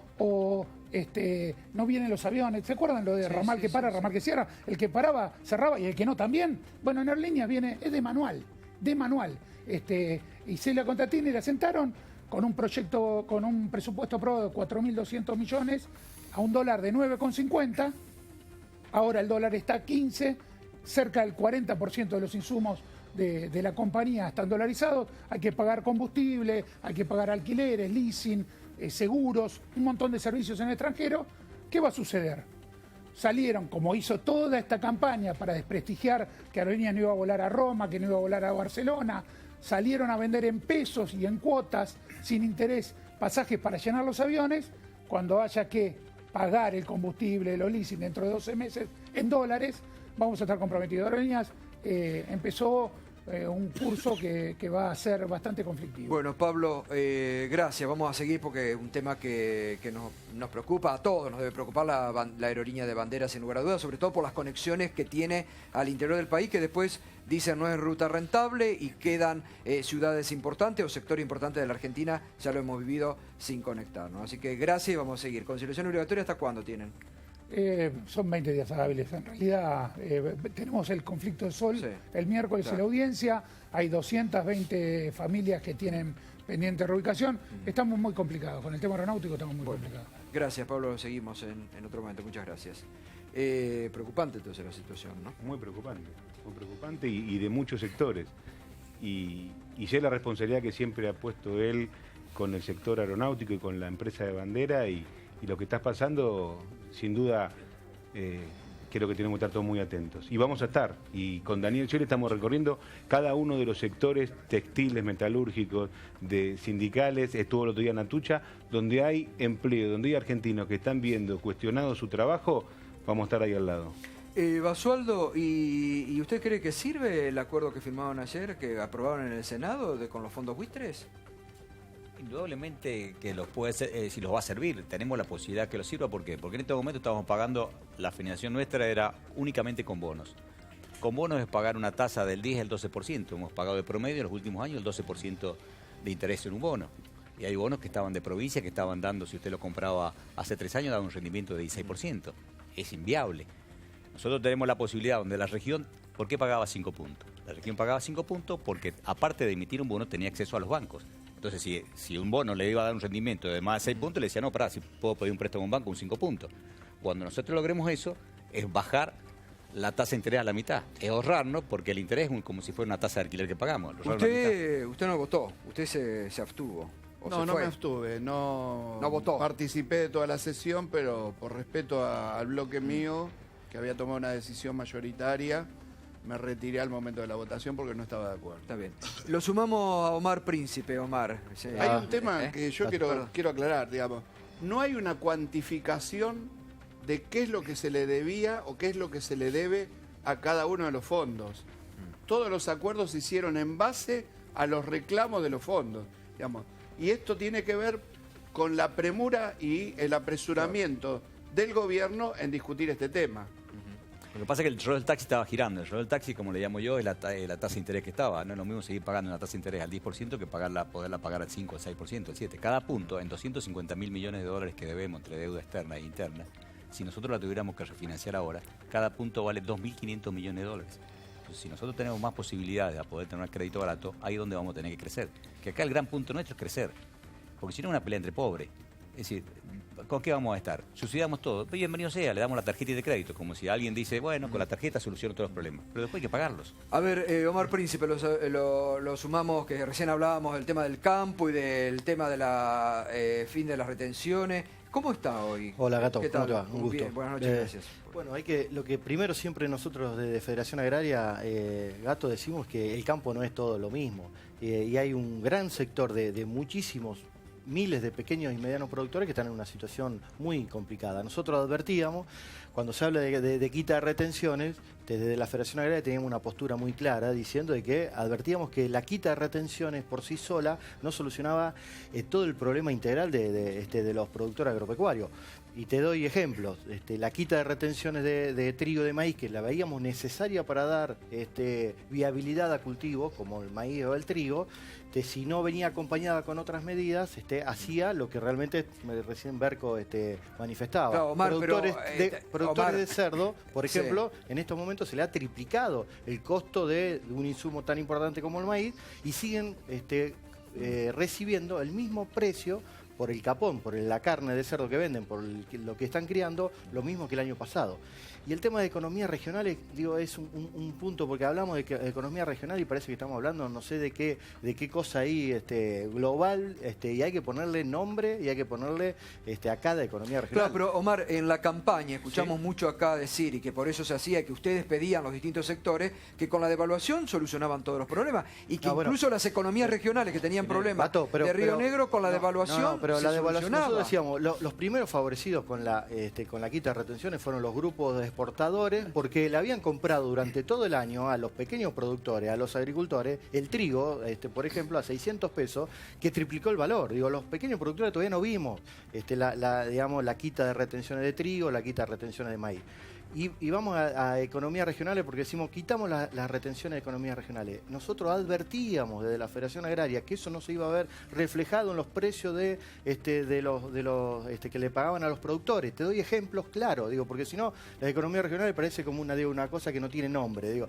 Speaker 14: no vienen los aviones. ¿Se acuerdan lo de ramal que para, ramal que cierra? El que paraba, cerraba y el que no también. Bueno, en aerolíneas viene, es de manual, de manual. Y Celia Contatini la sentaron con un proyecto, con un presupuesto aprobado de 4.200 millones a un dólar de 9,50. Ahora el dólar está a 15, cerca del 40% de los insumos de la compañía están dolarizados. Hay que pagar combustible, hay que pagar alquileres, leasing, seguros, un montón de servicios en el extranjero. ¿Qué va a suceder? Salieron, como hizo toda esta campaña para desprestigiar que Aerolíneas no iba a volar a Roma, que no iba a volar a Barcelona, salieron a vender en pesos y en cuotas, sin interés, pasajes para llenar los aviones. Cuando haya que pagar el combustible, los leasing dentro de 12 meses en dólares, vamos a estar comprometidos. Aerolíneas empezó un curso que va a ser bastante conflictivo.
Speaker 1: Bueno, Pablo, gracias. Vamos a seguir porque es un tema que nos preocupa a todos. Nos debe preocupar la aerolínea de bandera, sin lugar a dudas, sobre todo por las conexiones que tiene al interior del país, que después dicen no es ruta rentable y quedan ciudades importantes o sectores importantes de la Argentina, ya lo hemos vivido, sin conectarnos. Así que gracias y vamos a seguir. ¿Conciliación obligatoria hasta cuándo tienen?
Speaker 14: Son 20 días hábiles. En realidad tenemos el conflicto de sol el miércoles en la audiencia. Hay 220 familias que tienen pendiente reubicación. Estamos muy complicados. Con el tema aeronáutico estamos muy complicados.
Speaker 1: Gracias, Pablo. Seguimos en otro momento. Muchas gracias. Preocupante entonces la situación, ¿no?
Speaker 10: Muy preocupante y de muchos sectores. Y sé la responsabilidad que siempre ha puesto él con el sector aeronáutico y con la empresa de bandera y lo que está pasando, sin duda, creo que tenemos que estar todos muy atentos. Y vamos a estar, y con Daniel Scioli estamos recorriendo cada uno de los sectores textiles, metalúrgicos, de sindicales, estuvo el otro día en Atucha, donde hay empleo, donde hay argentinos que están viendo cuestionado su trabajo, vamos a estar ahí al lado.
Speaker 1: Basualdo, ¿y usted cree que sirve el acuerdo que firmaron ayer, que aprobaron en el Senado con los fondos buitres?
Speaker 13: Indudablemente que los puede ser, si los va a servir, tenemos la posibilidad que los sirva. ¿Por qué? Porque en este momento estamos pagando, la financiación nuestra era únicamente con bonos. Con bonos es pagar una tasa del 10 al 12%. Hemos pagado de promedio en los últimos años el 12% de interés en un bono. Y hay bonos que estaban de provincia, que estaban dando, si usted lo compraba hace 3 años, daba un rendimiento de 16%. Es inviable. Nosotros tenemos la posibilidad donde la región, ¿por qué pagaba 5 puntos? La región pagaba 5 puntos porque aparte de emitir un bono tenía acceso a los bancos. Entonces, si un bono le iba a dar un rendimiento de más de 6 puntos, le decía, no, pará, si puedo pedir un préstamo a un banco, un 5 puntos. Cuando nosotros logremos eso, es bajar la tasa de interés a la mitad. Es ahorrarnos, porque el interés es como si fuera una tasa de alquiler que pagamos.
Speaker 1: Usted no votó, usted se abstuvo.
Speaker 9: No me abstuve, no
Speaker 1: votó.
Speaker 9: Participé de toda la sesión, pero por respeto al bloque mío, que había tomado una decisión mayoritaria, me retiré al momento de la votación porque no estaba de acuerdo.
Speaker 1: Está bien. Lo sumamos a Omar Príncipe, Omar.
Speaker 9: Hay un tema que yo quiero aclarar, digamos. No hay una cuantificación de qué es lo que se le debía o qué es lo que se le debe a cada uno de los fondos. Todos los acuerdos se hicieron en base a los reclamos de los fondos, digamos. Y esto tiene que ver con la premura y el apresuramiento del gobierno en discutir este tema.
Speaker 13: Lo que pasa es que el reloj del taxi estaba girando. El reloj del taxi, como le llamo yo, es la tasa de interés que estaba. No es lo mismo seguir pagando una tasa de interés al 10% que poderla pagar al 5, al 6%, al 7%. Cada punto, en 250.000 millones de dólares que debemos entre deuda externa e interna, si nosotros la tuviéramos que refinanciar ahora, cada punto vale 2.500 millones de dólares. Entonces, si nosotros tenemos más posibilidades de poder tener un crédito barato, ahí es donde vamos a tener que crecer. Que acá el gran punto nuestro es crecer. Porque si no es una pelea entre pobres. Es decir, ¿con qué vamos a estar? Subsidiamos todo. Bienvenido sea, le damos la tarjeta de crédito. Como si alguien dice, bueno, con la tarjeta soluciono todos los problemas. Pero después hay que pagarlos.
Speaker 1: A ver, Omar Príncipe, lo sumamos, que recién hablábamos del tema del campo y del tema de la fin de las retenciones. ¿Cómo está hoy?
Speaker 15: Hola, Gato.
Speaker 1: ¿Qué tal?
Speaker 15: ¿Cómo te va? Un gusto.
Speaker 1: Bien, buenas noches, gracias.
Speaker 15: Bueno, lo que primero siempre nosotros desde Federación Agraria, Gato, decimos que el campo no es todo lo mismo. Y hay un gran sector de muchísimos miles de pequeños y medianos productores que están en una situación muy complicada. Nosotros advertíamos, cuando se habla de quita de retenciones, desde la Federación Agraria teníamos una postura muy clara diciendo de que advertíamos que la quita de retenciones por sí sola no solucionaba todo el problema integral de los productores agropecuarios. Y te doy ejemplos, la quita de retenciones de trigo, de maíz, que la veíamos necesaria para dar viabilidad a cultivos como el maíz o el trigo, si no venía acompañada con otras medidas, hacía lo que realmente recién Berco manifestaba.
Speaker 1: Claro, Omar,
Speaker 15: productores
Speaker 1: Omar,
Speaker 15: de cerdo, por ejemplo, en estos momentos se le ha triplicado el costo de un insumo tan importante como el maíz y siguen recibiendo el mismo precio por el capón, por la carne de cerdo que venden, por lo que están criando, lo mismo que el año pasado. Y el tema de economías regionales, digo, es un punto, porque hablamos de economía regional y parece que estamos hablando, no sé de qué cosa ahí global, y hay que ponerle nombre y hay que ponerle a cada economía regional.
Speaker 1: Claro, pero Omar, en la campaña escuchamos mucho acá decir, y que por eso se hacía, que ustedes pedían los distintos sectores, que con la devaluación solucionaban todos los problemas, y que incluso las economías regionales que tenían problemas de Río Negro con la devaluación
Speaker 15: pero
Speaker 1: se
Speaker 15: la devaluación,
Speaker 1: solucionaba.
Speaker 15: nosotros decíamos, los primeros favorecidos con la quita de retenciones fueron los grupos de exportadores, porque le habían comprado durante todo el año a los pequeños productores, a los agricultores, el trigo, por ejemplo, a 600 pesos, que triplicó el valor. Digo, los pequeños productores todavía no vimos la quita de retenciones de trigo, la quita de retenciones de maíz. Y vamos a economías regionales porque decimos, quitamos las retenciones de economías regionales. Nosotros advertíamos desde la Federación Agraria que eso no se iba a ver reflejado en los precios de los que le pagaban a los productores. Te doy ejemplos claros, digo, porque si no, las economías regionales parece como una cosa que no tiene nombre. Digo,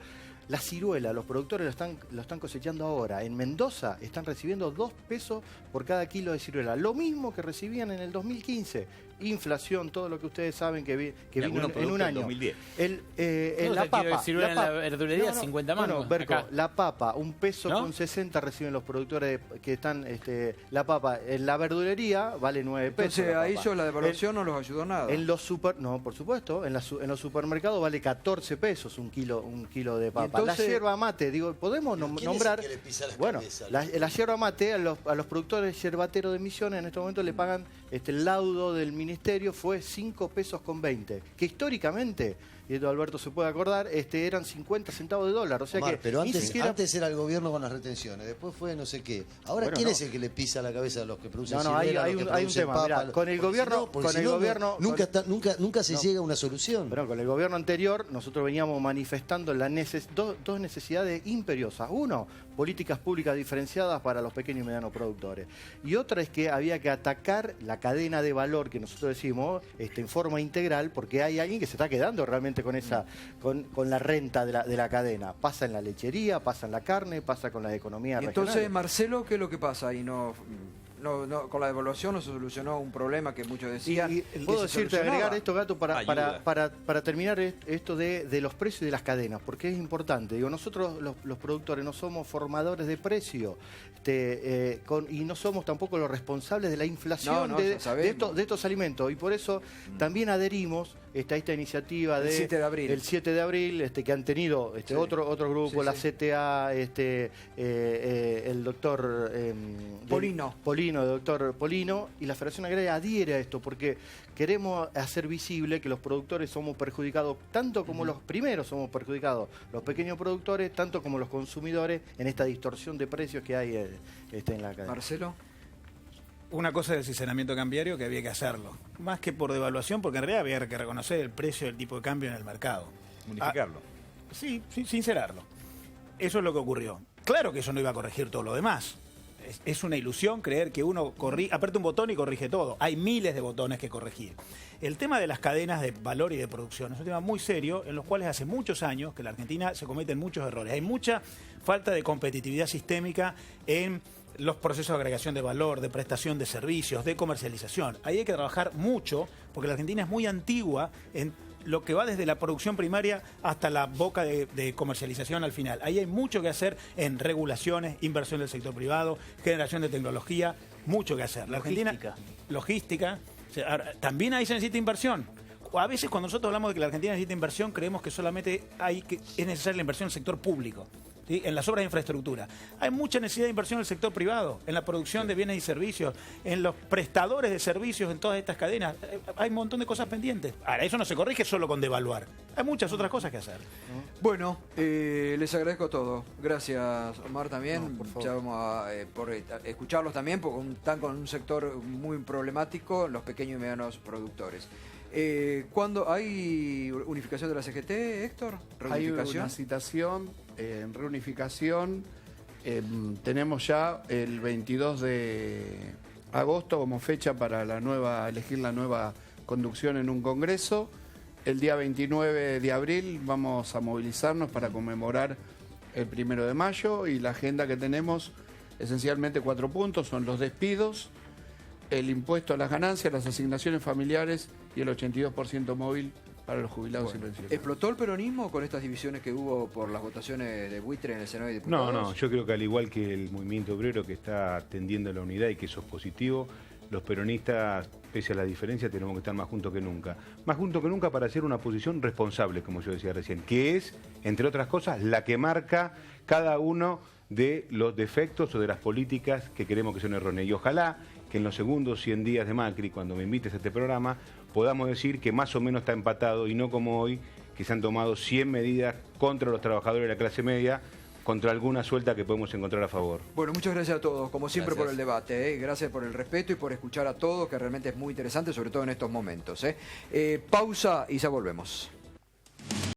Speaker 15: la ciruela, los productores lo están cosechando ahora. En Mendoza están recibiendo 2 pesos por cada kilo de ciruela. Lo mismo que recibían en el 2015. Inflación, todo lo que ustedes saben que vino en un año.
Speaker 13: 2010.
Speaker 2: La papa. En la verdulería, 50 mangos.
Speaker 15: Berco, la papa, 1 peso con 60 reciben los productores que están, la papa en la verdulería vale 9 pesos.
Speaker 1: Entonces a ellos la devaluación no los ayudó nada.
Speaker 15: No, por supuesto, en los supermercados vale 14 pesos un kilo de papa.
Speaker 1: Entonces,
Speaker 15: la yerba mate, digo, podemos nombrar.
Speaker 7: Es el que le pisa la
Speaker 15: Bueno,
Speaker 7: cabeza,
Speaker 15: la yerba mate a los productores yerbateros de Misiones en este momento le pagan el laudo del ministerio fue 5 pesos con 20, que históricamente, y esto Alberto se puede acordar, eran 50 centavos de dólar. O sea,
Speaker 7: Omar,
Speaker 15: que
Speaker 7: pero
Speaker 15: antes
Speaker 7: era el gobierno con las retenciones, después fue no sé qué. Ahora,
Speaker 15: Bueno,
Speaker 7: ¿quién es el que le pisa la cabeza a los que producen
Speaker 15: hay
Speaker 7: ciruela,
Speaker 15: un tema. Mirá, con el gobierno,
Speaker 7: nunca se llega a una solución.
Speaker 15: Pero con el gobierno anterior nosotros veníamos manifestando dos necesidades imperiosas. Uno, políticas públicas diferenciadas para los pequeños y medianos productores. Y otra es que había que atacar la cadena de valor que nosotros decimos en forma integral, porque hay alguien que se está quedando realmente con la renta de la cadena. Pasa en la lechería, pasa en la carne, pasa con las economías regionales.
Speaker 1: Entonces, Marcelo, ¿qué es lo que pasa ahí? Con la devaluación no se solucionó un problema que muchos decían.
Speaker 15: Y puedo decirte, agregar esto, Gato, para terminar esto de los precios y de las cadenas, porque es importante. Digo, nosotros los productores no somos formadores de precio y no somos tampoco los responsables de la inflación de estos alimentos. Y por eso también adherimos a esta iniciativa del 7 de abril, que han tenido otro grupo, la CTA, el doctor Polino, el doctor Polino, y la Federación Agraria adhiere a esto porque queremos hacer visible que los productores somos perjudicados, tanto como los primeros somos perjudicados, los pequeños productores, tanto como los consumidores, en esta distorsión de precios que hay en la cadena.
Speaker 1: Marcelo.
Speaker 11: Una cosa del sinceramiento cambiario que había que hacerlo, más que por devaluación, porque en realidad había que reconocer el precio del tipo de cambio en el mercado.
Speaker 13: Unificarlo.
Speaker 11: Sí, sincerarlo. Eso es lo que ocurrió. Claro que eso no iba a corregir todo lo demás. Es una ilusión creer que uno aprieta un botón y corrige todo. Hay miles de botones que corregir. El tema de las cadenas de valor y de producción es un tema muy serio en los cuales hace muchos años que en la Argentina se cometen muchos errores. Hay mucha falta de competitividad sistémica en los procesos de agregación de valor, de prestación de servicios, de comercialización. Ahí hay que trabajar mucho porque la Argentina es muy antigua en lo que va desde la producción primaria hasta la boca de comercialización al final. Ahí hay mucho que hacer en regulaciones, inversión del sector privado, generación de tecnología, mucho que hacer. La Argentina, logística. O sea, ahora, también ahí se necesita inversión. A veces cuando nosotros hablamos de que la Argentina necesita inversión, creemos que solamente es necesaria la inversión en el sector público. ¿sí? En las obras de infraestructura. Hay mucha necesidad de inversión en el sector privado, en la producción de bienes y servicios, en los prestadores de servicios en todas estas cadenas. Hay un montón de cosas pendientes. Ahora, eso no se corrige solo con devaluar. Hay muchas otras cosas que hacer.
Speaker 1: Bueno, les agradezco todo. Gracias, Omar, también.
Speaker 15: por favor.
Speaker 1: Ya vamos a por escucharlos también, porque están con un sector muy problemático, los pequeños y medianos productores. ¿Cuándo hay unificación de la CGT, Héctor?
Speaker 9: Hay una citación en reunificación. Tenemos ya el 22 de agosto como fecha para elegir la nueva conducción en un congreso. El día 29 de abril vamos a movilizarnos para conmemorar el 1 de mayo y la agenda que tenemos, esencialmente 4 puntos, son los despidos, el impuesto a las ganancias, las asignaciones familiares y el 82% móvil para los jubilados y pensionados.
Speaker 1: ¿Explotó el peronismo con estas divisiones que hubo por las votaciones de buitre en el Senado de Diputados?
Speaker 10: No, yo creo que al igual que el movimiento obrero que está tendiendo a la unidad y que eso es positivo, los peronistas, pese a la diferencia, tenemos que estar más juntos que nunca. Más juntos que nunca para hacer una posición responsable, como yo decía recién, que es, entre otras cosas, la que marca cada uno de los defectos o de las políticas que queremos que sean erróneas. Y ojalá que en los segundos 100 días de Macri, cuando me invites a este programa, podamos decir que más o menos está empatado y no como hoy, que se han tomado 100 medidas contra los trabajadores de la clase media, contra alguna suelta que podemos encontrar a favor.
Speaker 1: Bueno, muchas gracias a todos, como siempre,
Speaker 10: Gracias.
Speaker 1: por el debate. Gracias por el respeto y por escuchar a todos, que realmente es muy interesante, sobre todo en estos momentos. Pausa y ya volvemos.